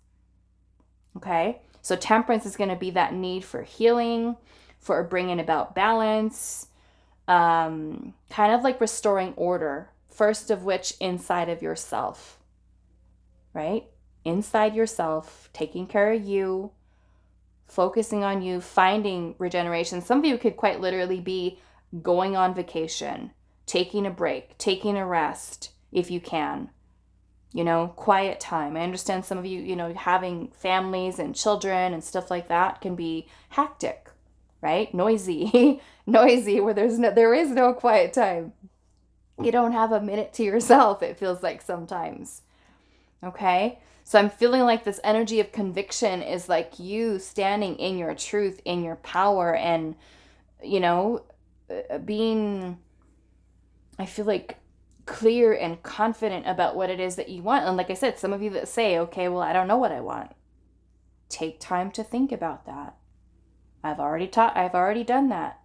Okay? So temperance is going to be that need for healing, for bringing about balance, kind of like restoring order, first of which inside of yourself, right? Inside yourself, taking care of you, focusing on you, finding regeneration. Some of you could quite literally be going on vacation, taking a break, taking a rest if you can, quiet time. I understand some of you, having families and children and stuff like that can be hectic. right? Noisy, noisy, where there is no quiet time. You don't have a minute to yourself, it feels like sometimes. Okay? So I'm feeling like this energy of conviction is like you standing in your truth, in your power, and, you know, being, I feel like, clear and confident about what it is that you want. And like I said, some of you that say, okay, well, I don't know what I want. Take time to think about that. I've already done that.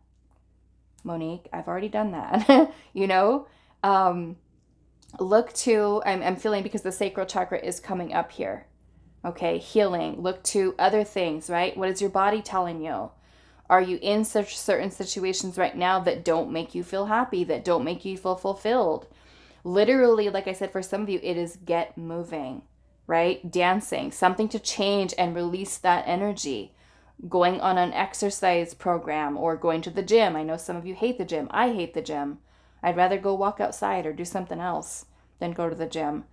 Monique, I've already done that. You know? Look to, I'm feeling, because the sacral chakra is coming up here. Okay, healing. Look to other things, right? What is your body telling you? Are you in such certain situations right now that don't make you feel happy, that don't make you feel fulfilled? Literally, like I said, for some of you, it is get moving, right? Dancing, something to change and release that energy. Going on an exercise program or going to the gym. I know some of you hate the gym. I hate the gym. I'd rather go walk outside or do something else than go to the gym.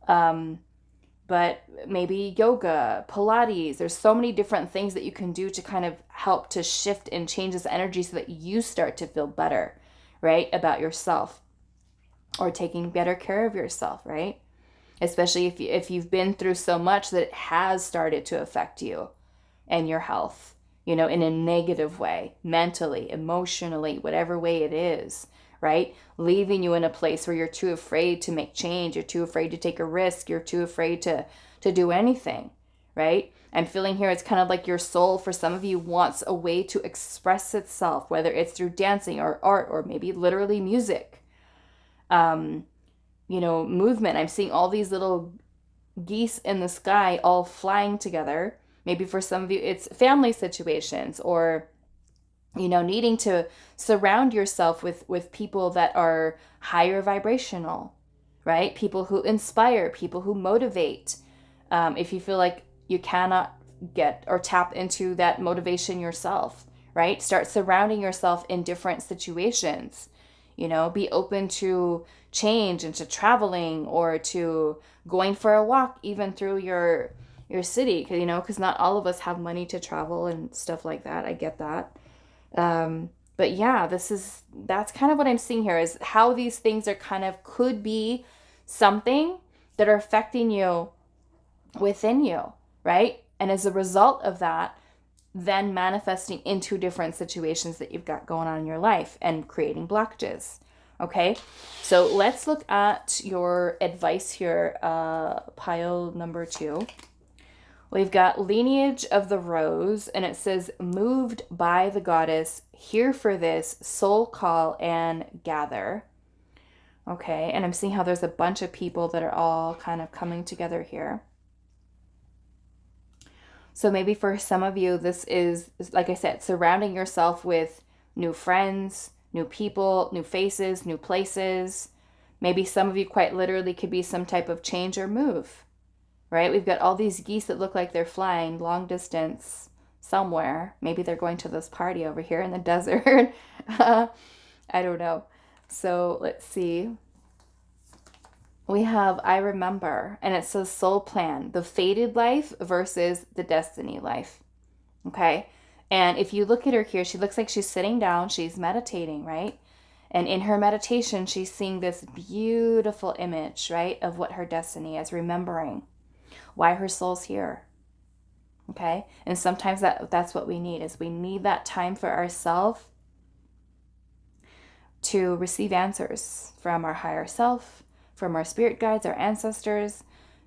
But maybe yoga, Pilates. There's so many different things that you can do to kind of help to shift and change this energy so that you start to feel better, right? About yourself, or taking better care of yourself, right? Especially if you've been through so much that it has started to affect you and your health, you know, in a negative way, mentally, emotionally, whatever way it is, right? Leaving you in a place where you're too afraid to make change, you're too afraid to take a risk, you're too afraid to do anything, right? I'm feeling here it's kind of like your soul, for some of you, wants a way to express itself, whether it's through dancing or art or maybe literally music. You know, movement. I'm seeing all these little geese in the sky all flying together. Maybe for some of you, it's family situations, or, you know, needing to surround yourself with people that are higher vibrational, right? People who inspire, people who motivate. If you feel like you cannot get or tap into that motivation yourself, right? Start surrounding yourself in different situations. You know, be open to change and to traveling, or to going for a walk even through your city, you know, because not all of us have money to travel and stuff like that. I get that. But yeah, that's kind of what I'm seeing here, is how these things are kind of could be something that are affecting you within you, right? And as a result of that, then manifesting into different situations that you've got going on in your life and creating blockages. Okay, so let's look at your advice here, pile number 2. We've got lineage of the rose, and it says, moved by the goddess, here for this, soul call and gather. Okay, and I'm seeing how there's a bunch of people that are all kind of coming together here. So maybe for some of you, this is, like I said, surrounding yourself with new friends, new people, new faces, new places. Maybe some of you quite literally could be some type of change or move, right? We've got all these geese that look like they're flying long distance somewhere. Maybe they're going to this party over here in the desert. I don't know. So let's see. We have I remember, and it says soul plan, the fated life versus the destiny life. Okay. And if you look at her here, she looks like she's sitting down, she's meditating, right? And in her meditation, she's seeing this beautiful image, right, of what her destiny is, remembering why her soul's here. Okay. And sometimes that's what we need, is we need that time for ourselves to receive answers from our higher self, from our spirit guides, our ancestors,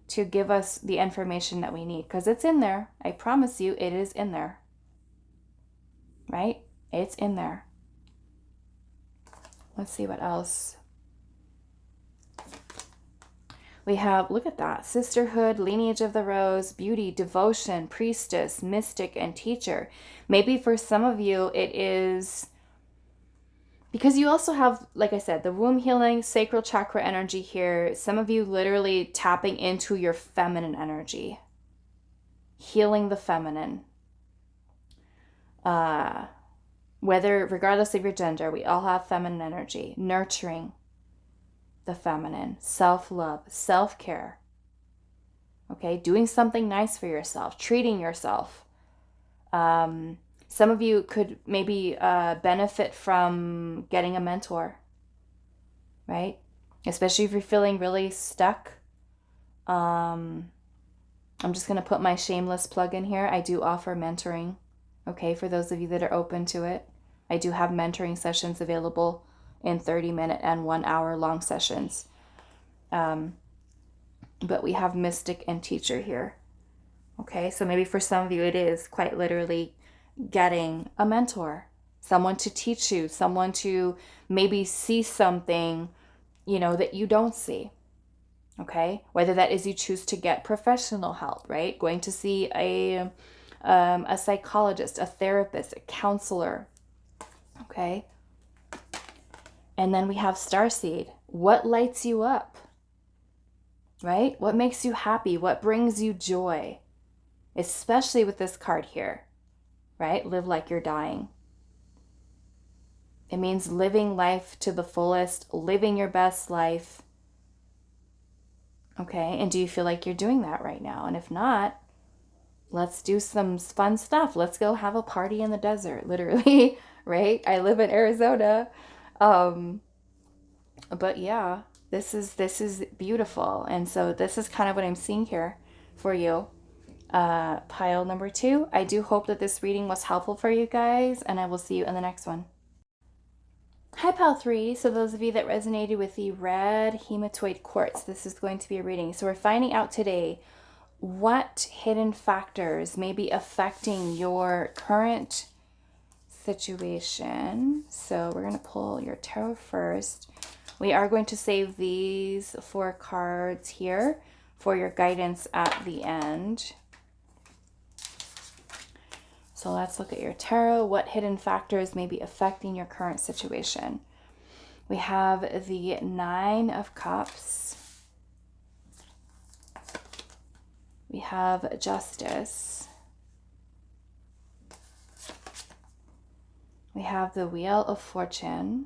to give us the information that we need, because it's in there. I promise you, it is in there. Right? It's in there. Let's see what else. We have, look at that, sisterhood, lineage of the rose, beauty, devotion, priestess, mystic, and teacher. Maybe for some of you, it is because you also have, like I said, the womb healing, sacral chakra energy here. Some of you literally tapping into your feminine energy, healing the feminine. Regardless of your gender, we all have feminine energy, nurturing the feminine, self-love, self-care. Okay, doing something nice for yourself, treating yourself. Some Some of you could maybe benefit from getting a mentor, right? Especially if you're feeling really stuck. I'm just going to put my shameless plug in here. I do offer mentoring, okay, for those of you that are open to it. I do have mentoring sessions available in 30-minute and 1 hour long sessions. But we have mystic and teacher here. Okay, so maybe for some of you it is quite literally getting a mentor, someone to teach you, someone to maybe see something, you know, that you don't see. Okay, whether that is you choose to get professional help, right? Going to see a psychologist, a therapist, a counselor. Okay, and then we have Starseed. What lights you up? Right? What makes you happy? What brings you joy? Especially with this card here, right? Live like you're dying. It means living life to the fullest, living your best life. Okay, and do you feel like you're doing that right now? And if not, let's do some fun stuff. Let's go have a party in the desert, literally, right? I live in Arizona. But yeah, this is beautiful. And so this is kind of what I'm seeing here for you. Pile number 2. I do hope that this reading was helpful for you guys, and I will see you in the next one. Hi, pile 3. So those of you that resonated with the Red Hematoid Quartz, this is going to be a reading. So we're finding out today what hidden factors may be affecting your current situation. So we're going to pull your tarot first. We are going to save these 4 cards here for your guidance at the end. So let's look at your tarot. What hidden factors may be affecting your current situation? We have the 9 of Cups. We have Justice. We have the Wheel of Fortune.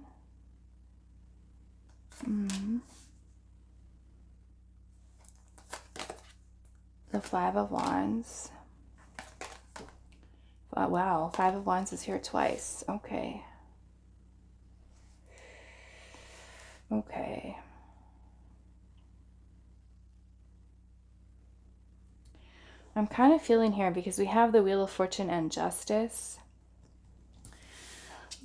The 5 of Wands. Oh, wow, 5 of Wands is here twice. Okay. Okay. I'm kind of feeling here because we have the Wheel of Fortune and Justice.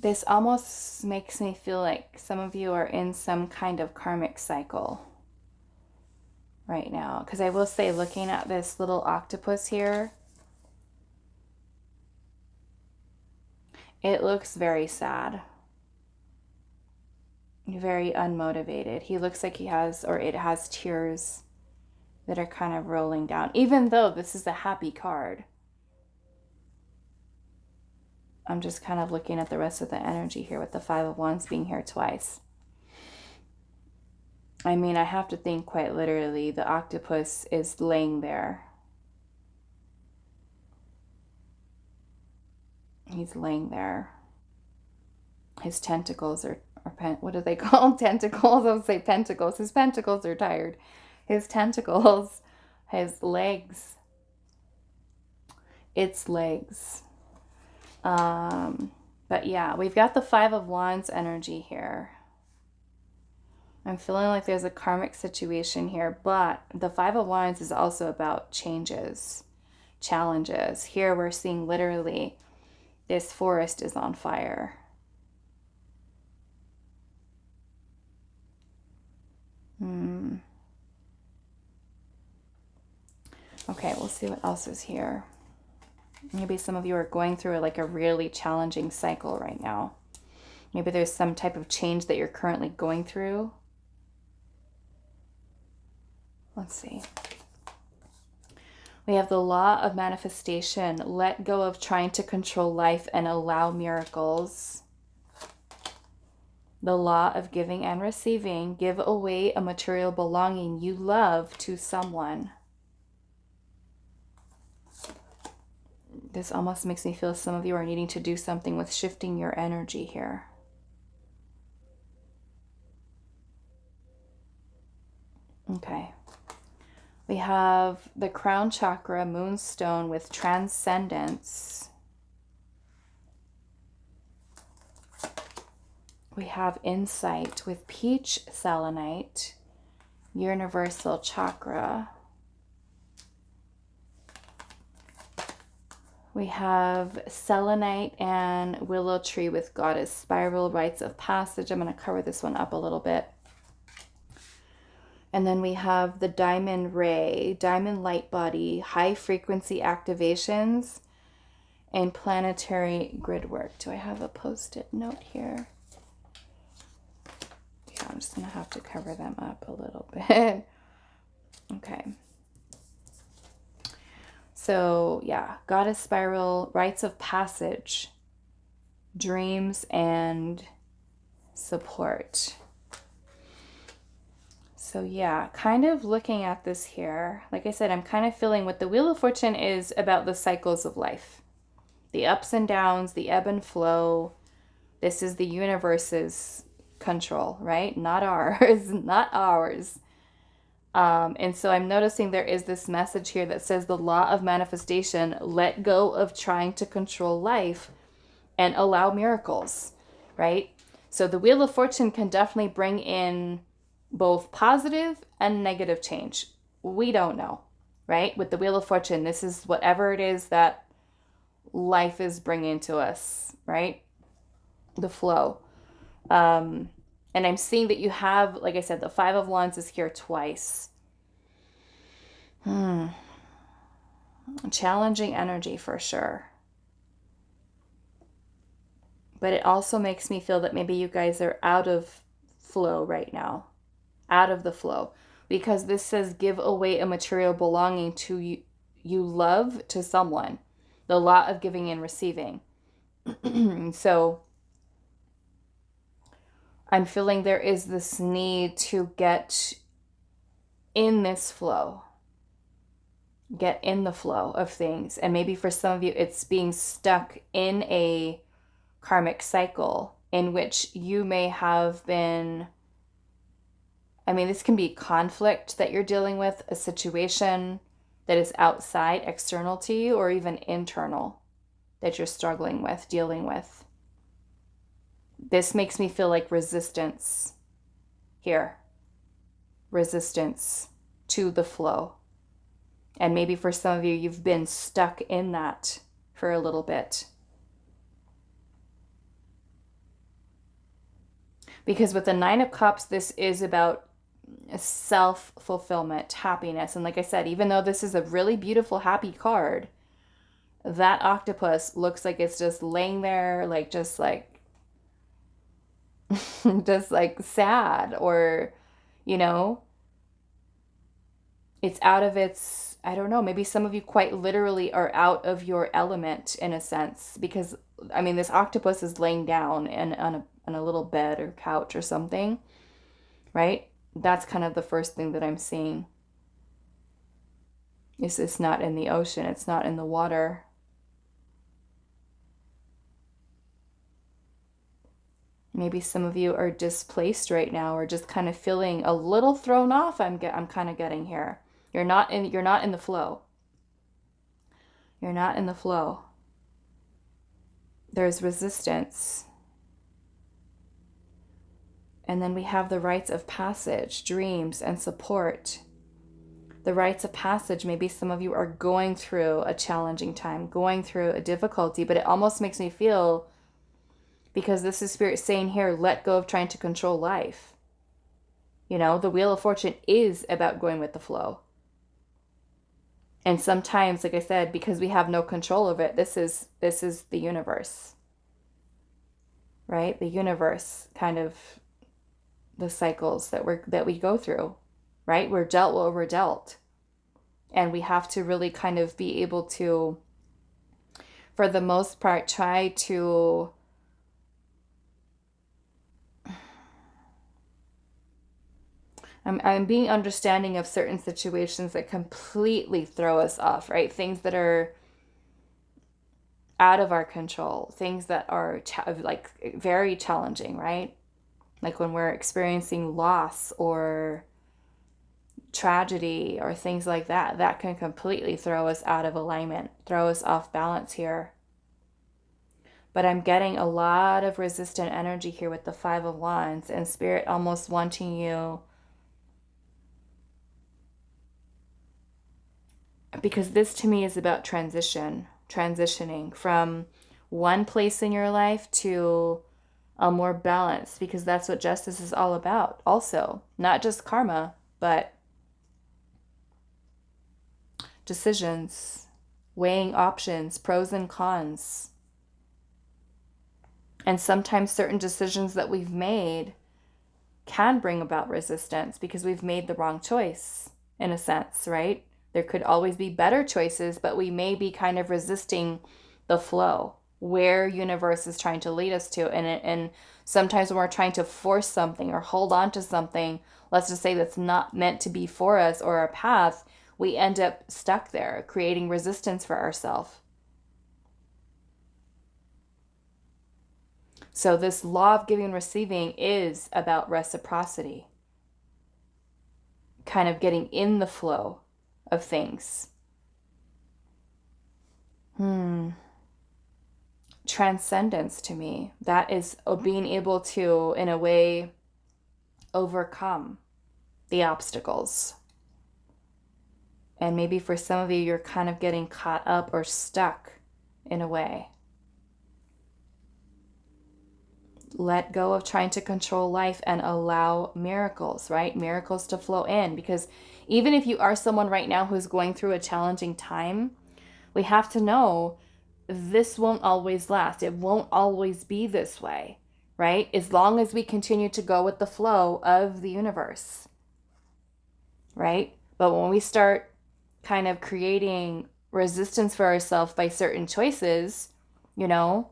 This almost makes me feel like some of you are in some kind of karmic cycle right now. Because I will say, looking at this little octopus here, it looks very sad. Very unmotivated. He looks like he has, or it has tears that are kind of rolling down. Even though this is a happy card. I'm just kind of looking at the rest of the energy here with the 5 of Wands being here twice. I mean, I have to think quite literally, the octopus is laying there. He's laying there. His tentacles are what do they call them? Tentacles? I would say pentacles. His pentacles are tired. His tentacles, his legs. Its legs. But yeah, we've got the 5 of Wands energy here. I'm feeling like there's a karmic situation here, but the 5 of Wands is also about changes, challenges. Here we're seeing literally this forest is on fire. Okay, we'll see what else is here. Maybe some of you are going through like a really challenging cycle right now. Maybe there's some type of change that you're currently going through. Let's see. We have the law of manifestation. Let go of trying to control life and allow miracles. The law of giving and receiving. Give away a material belonging you love to someone. This almost makes me feel some of you are needing to do something with shifting your energy here. Okay. We have the crown chakra, moonstone with transcendence. We have insight with peach selenite, universal chakra. We have selenite and willow tree with goddess spiral, rites of passage. I'm going to cover this one up a little bit. And then we have the diamond ray, diamond light body, high frequency activations, and planetary grid work. Do I have a post-it note here? Yeah, I'm just going to have to cover them up a little bit. Okay. So, yeah, goddess spiral, rites of passage, dreams, and support. So, yeah, kind of looking at this here, like I said, I'm kind of feeling what the Wheel of Fortune is about the cycles of life. The ups and downs, the ebb and flow. This is the universe's control, right? Not ours, not ours. And so I'm noticing there is this message here that says the law of manifestation, let go of trying to control life and allow miracles, right? So the Wheel of Fortune can definitely bring in both positive and negative change. We don't know, right? With the Wheel of Fortune, this is whatever it is that life is bringing to us, right? The flow. And I'm seeing that you have, like I said, the Five of Wands is here twice. Challenging energy for sure. But it also makes me feel that maybe you guys are out of flow right now. Out of the flow. Because this says give away a material belonging to you love to someone. The law of giving and receiving. So I'm feeling there is this need to get in this flow. Get in the flow of things. And maybe for some of you, it's being stuck in a karmic cycle in which you may have been, I mean, this can be conflict that you're dealing with, a situation that is outside, external to you, or even internal that you're struggling with, dealing with. This makes me feel like resistance here. Resistance to the flow. And maybe for some of you, you've been stuck in that for a little bit. Because with the Nine of Cups, this is about self-fulfillment, happiness. And like I said, even though this is a really beautiful, happy card, that octopus looks like it's just laying there, like just like just like sad, or, you know, it's out of its, I don't know, maybe some of you quite literally are out of your element in a sense, because I mean, this octopus is laying down on a little bed or couch or something, right? That's kind of the first thing that I'm seeing. It's not in the ocean, it's not in the water. Maybe some of you are displaced right now, or just kind of feeling a little thrown off. I'm kind of getting here. You're not in the flow. You're not in the flow. There's resistance. And then we have the rites of passage, dreams, and support. The rites of passage, maybe some of you are going through a challenging time, going through a difficulty, but it almost makes me feel, because this is Spirit saying here, let go of trying to control life. You know, the Wheel of Fortune is about going with the flow. And sometimes, like I said, because we have no control of it, this is the universe. Right? The universe, kind of the cycles that we go through. Right? We're dealt what we're dealt. And we have to really kind of be able to, for the most part, try to I'm being understanding of certain situations that completely throw us off, right? Things that are out of our control, things that are like very challenging, right? Like when we're experiencing loss or tragedy or things like that, that can completely throw us out of alignment, throw us off balance here. But I'm getting a lot of resistant energy here with the Five of Wands, and Spirit almost wanting you, because this to me is about transitioning from one place in your life to a more balanced, because that's what justice is all about also. Not just karma, but decisions, weighing options, pros and cons. And sometimes certain decisions that we've made can bring about resistance because we've made the wrong choice, in a sense, right? There could always be better choices, but we may be kind of resisting the flow, where universe is trying to lead us to. And sometimes when we're trying to force something or hold on to something, let's just say that's not meant to be for us or our path, we end up stuck there, creating resistance for ourselves. So this law of giving and receiving is about reciprocity, kind of getting in the flow of things. Transcendence to me, that is being able to, in a way, overcome the obstacles. And maybe for some of you, you're kind of getting caught up or stuck in a way. Let go of trying to control life and allow miracles, right? Miracles to flow in. Because even if you are someone right now who's going through a challenging time, we have to know this won't always last. It won't always be this way, right? As long as we continue to go with the flow of the universe, right? But when we start kind of creating resistance for ourselves by certain choices, you know,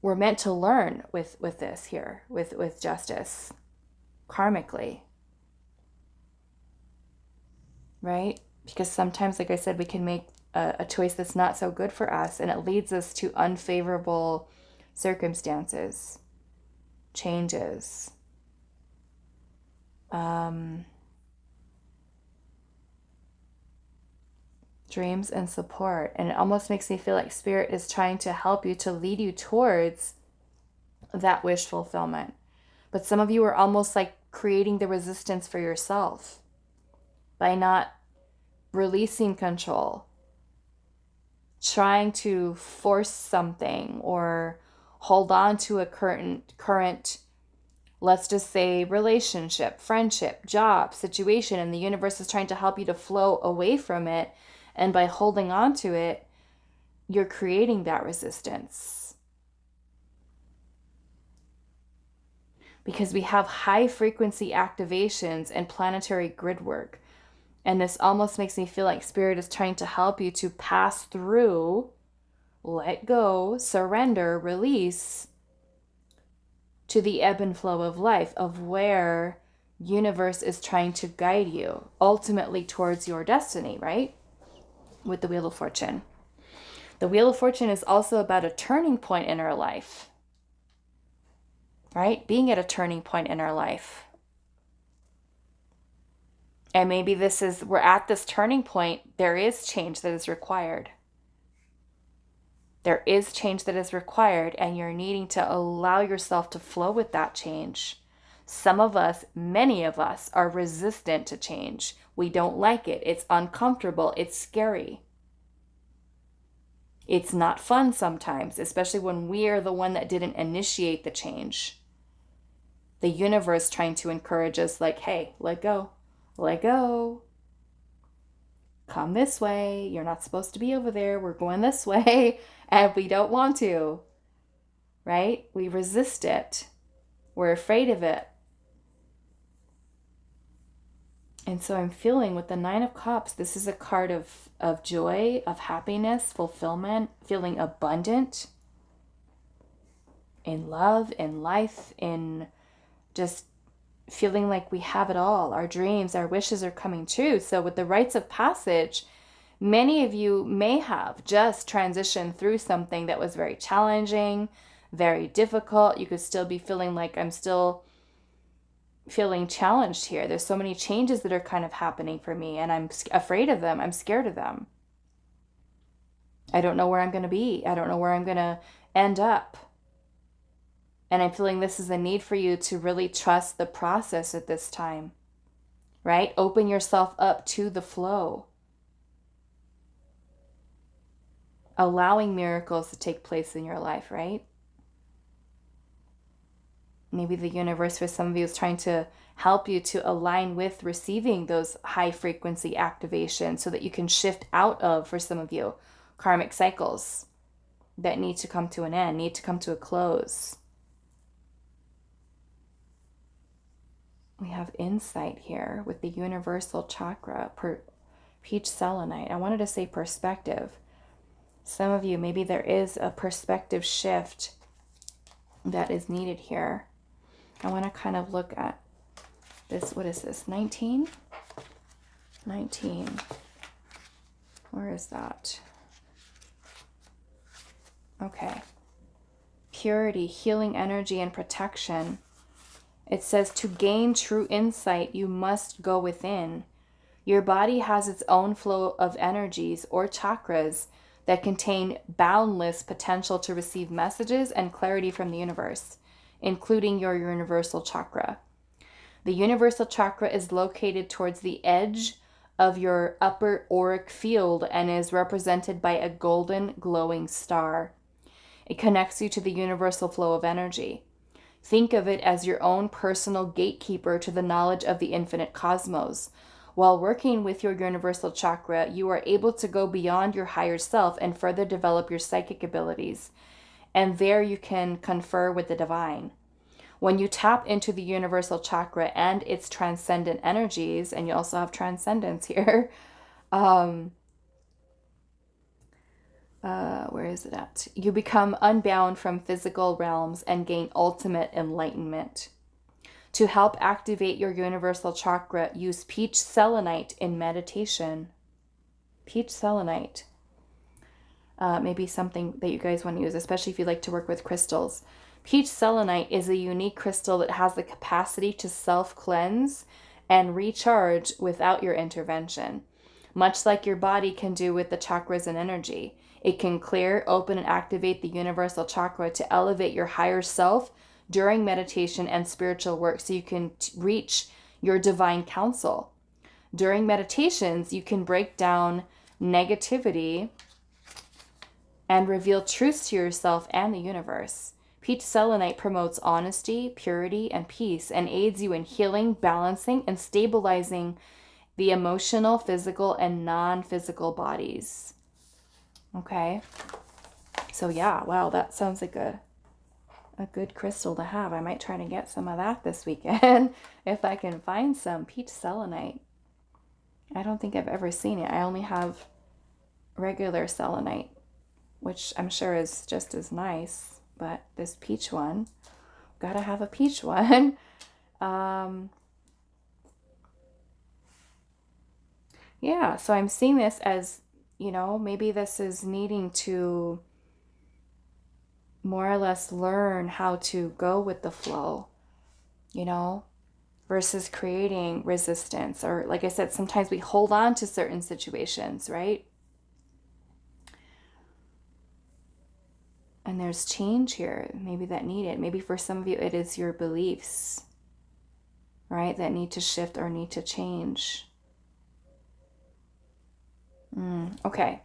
we're meant to learn with this here, with justice, karmically, right? Because sometimes, like I said, we can make a choice that's not so good for us, and it leads us to unfavorable circumstances, changes, dreams and support. And it almost makes me feel like Spirit is trying to help you, to lead you towards that wish fulfillment. But some of you are almost like creating the resistance for yourself by not releasing control, trying to force something or hold on to a current, let's just say, relationship, friendship, job, situation, and the universe is trying to help you to flow away from it. And by holding on to it, you're creating that resistance. Because we have high frequency activations and planetary grid work. And this almost makes me feel like Spirit is trying to help you to pass through, let go, surrender, release to the ebb and flow of life, of where universe is trying to guide you ultimately towards your destiny, right? With the Wheel of Fortune. The Wheel of Fortune is also about a turning point in our life, right? Being at a turning point in our life. And maybe we're at this turning point, there is change that is required. There is change that is required, and you're needing to allow yourself to flow with that change. Some of us, many of us, are resistant to change. We don't like it. It's uncomfortable. It's scary. It's not fun sometimes, especially when we are the one that didn't initiate the change. The universe trying to encourage us like, hey, let go. Let go. Come this way. You're not supposed to be over there. We're going this way. And we don't want to, right? We resist it. We're afraid of it. And so I'm feeling with the Nine of Cups, this is a card of joy, of happiness, fulfillment, feeling abundant in love, in life, in just feeling like we have it all. Our dreams, our wishes are coming true. So with the rites of passage, many of you may have just transitioned through something that was very challenging, very difficult. You could still be feeling like I'm still feeling challenged here. There's so many changes that are kind of happening for me, and I'm afraid of them. I'm scared of them. I don't know where I'm going to be. I don't know where I'm going to end up. And I'm feeling this is a need for you to really trust the process at this time, right? Open yourself up to the flow, allowing miracles to take place in your life, right? Maybe the universe for some of you is trying to help you to align with receiving those high frequency activations so that you can shift out of, for some of you, karmic cycles that need to come to an end, need to come to a close. We have insight here with the universal chakra, peach selenite. I wanted to say perspective. Some of you, maybe there is a perspective shift that is needed here. I want to kind of look at this. What is this? 19? 19. Where is that? Okay. Purity, healing energy, and protection. It says to gain true insight, you must go within. Your body has its own flow of energies or chakras that contain boundless potential to receive messages and clarity from the universe, including your universal chakra. The universal chakra is located towards the edge of your upper auric field and is represented by a golden glowing star. It connects you to the universal flow of energy. Think of it as your own personal gatekeeper to the knowledge of the infinite cosmos. While working with your universal chakra, you are able to go beyond your higher self and further develop your psychic abilities. And there you can confer with the divine. When you tap into the universal chakra and its transcendent energies, and you also have transcendence here, where is it at? You become unbound from physical realms and gain ultimate enlightenment. To help activate your universal chakra, use peach selenite in meditation. Peach selenite. Maybe something that you guys want to use, especially if you like to work with crystals. Peach selenite is a unique crystal that has the capacity to self-cleanse and recharge without your intervention. Much like your body can do with the chakras and energy. It can clear, open, and activate the universal chakra to elevate your higher self during meditation and spiritual work so you can reach your divine counsel. During meditations, you can break down negativity and reveal truths to yourself and the universe. Peach selenite promotes honesty, purity, and peace and aids you in healing, balancing, and stabilizing the emotional, physical, and non-physical bodies. Okay. So yeah, wow, that sounds like a good crystal to have. I might try to get some of that this weekend if I can find some peach selenite. I don't think I've ever seen it. I only have regular selenite, which I'm sure is just as nice, but this peach one, gotta have a peach one. Yeah, so I'm seeing this as, maybe this is needing to more or less learn how to go with the flow, versus creating resistance. Or like I said, sometimes we hold on to certain situations, right? And there's change here, maybe that needed. Maybe for some of you, it is your beliefs, right, that need to shift or need to change. Okay.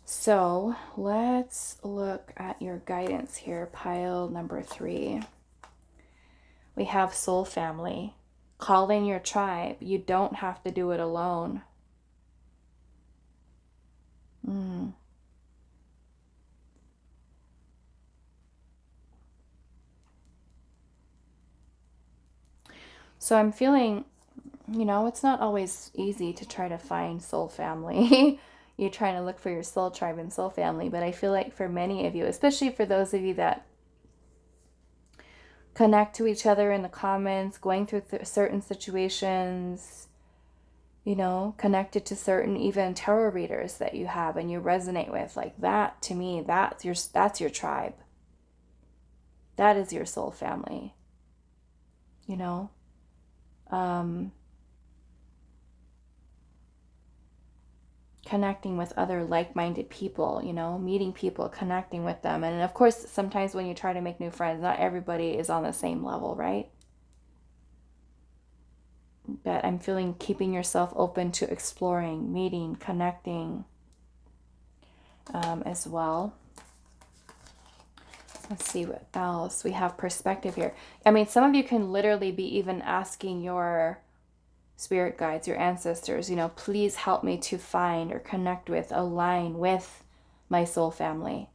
So let's look at your guidance here, pile number 3. We have soul family. Call in your tribe. You don't have to do it alone. So I'm feeling, it's not always easy to try to find soul family. You're trying to look for your soul tribe and soul family, but I feel like for many of you, especially for those of you that connect to each other in the comments, going through certain situations, connected to certain even tarot readers that you have and you resonate with, like that, to me, that's your tribe. That is your soul family. connecting with other like-minded people, you know, meeting people, connecting with them. And of course, sometimes when you try to make new friends, not everybody is on the same level, right? But I'm feeling keeping yourself open to exploring, meeting, connecting as well. Let's see what else. We have perspective here. I mean, some of you can literally be even asking your spirit guides, your ancestors, you know, please help me to find or connect with, align with my soul family.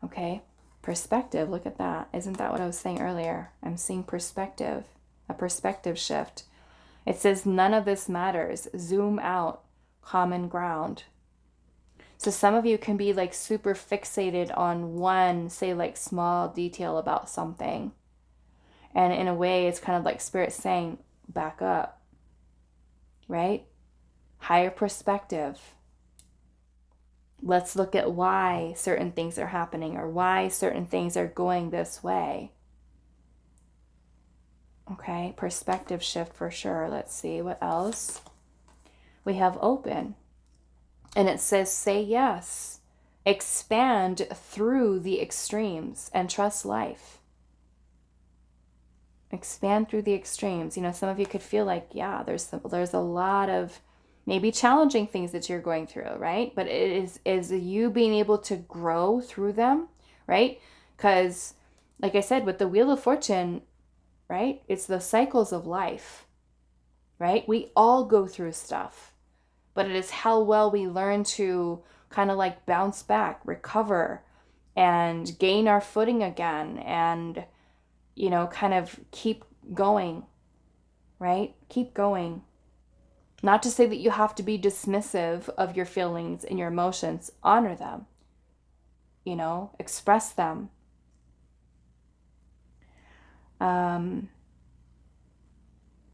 Okay? Perspective, look at that. Isn't that what I was saying earlier? I'm seeing perspective, a perspective shift. It says none of this matters. Zoom out, common ground. So some of you can be like super fixated on one, say like small detail about something. And in a way, it's kind of like spirit saying, back up, right? Higher perspective. Let's look at why certain things are happening or why certain things are going this way. Okay, perspective shift for sure. Let's see what else. We have open. And it says, say yes. Expand through the extremes and trust life. Expand through the extremes. You know, some of you could feel like, yeah, there's a lot of maybe challenging things that you're going through, right? But it is you being able to grow through them, right? Because, like I said, with the Wheel of Fortune, right? It's the cycles of life, right? We all go through stuff. But it is how well we learn to kind of like bounce back, recover, and gain our footing again, and, you know, kind of keep going, right? Keep going. Not to say that you have to be dismissive of your feelings and your emotions. Honor them, you know, express them.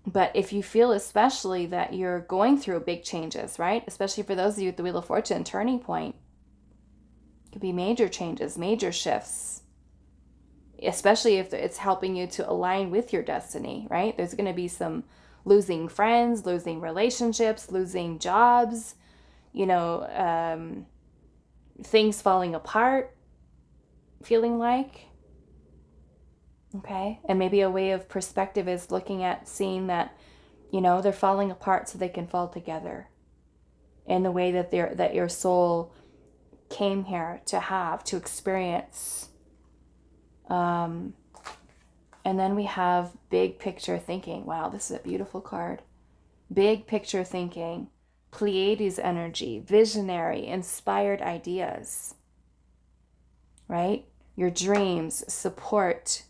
But if you feel especially that you're going through big changes, right? Especially for those of you at the Wheel of Fortune, turning point. It could be major changes, major shifts. Especially if it's helping you to align with your destiny, right? There's going to be some losing friends, losing relationships, losing jobs, you know, things falling apart, feeling like. Okay, and maybe a way of perspective is looking at seeing that, you know, they're falling apart so they can fall together in the way that that your soul came here to experience. And then we have big picture thinking. Wow, this is a beautiful card. Big picture thinking, Pleiades energy, visionary, inspired ideas, right? Your dreams, support,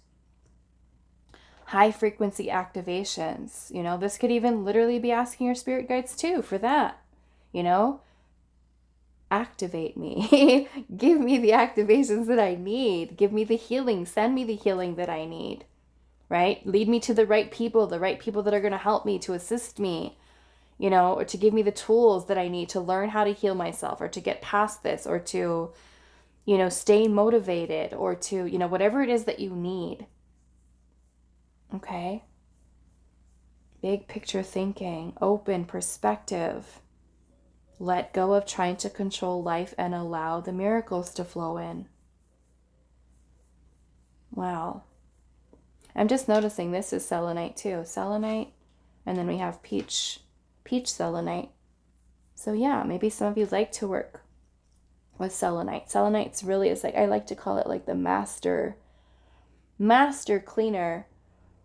high frequency activations. You know, this could even literally be asking your spirit guides too for that. You know, activate me. Give me the activations that I need. Give me the healing. Send me the healing that I need. Right? Lead me to the right people that are going to help me, to assist me, you know, or to give me the tools that I need to learn how to heal myself, or to get past this, or to, you know, stay motivated, or to, you know, whatever it is that you need. Okay. Big picture thinking, open perspective. Let go of trying to control life and allow the miracles to flow in. Wow. I'm just noticing this is selenite too. Selenite, and then we have peach selenite. So yeah, maybe some of you like to work with selenite. Selenite's really is like, I like to call it like the master cleaner,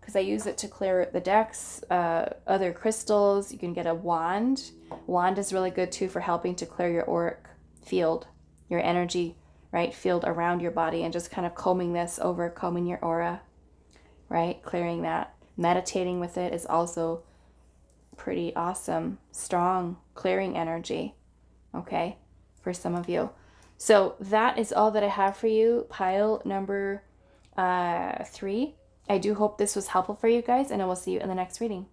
because I use it to clear the decks, other crystals. You can get a wand. Wand is really good too for helping to clear your auric field, your energy, right, field around your body, and just kind of combing your aura, right, clearing that. Meditating with it is also pretty awesome, strong, clearing energy, okay, for some of you. So that is all that I have for you, pile number 3. I do hope this was helpful for you guys, and I will see you in the next reading.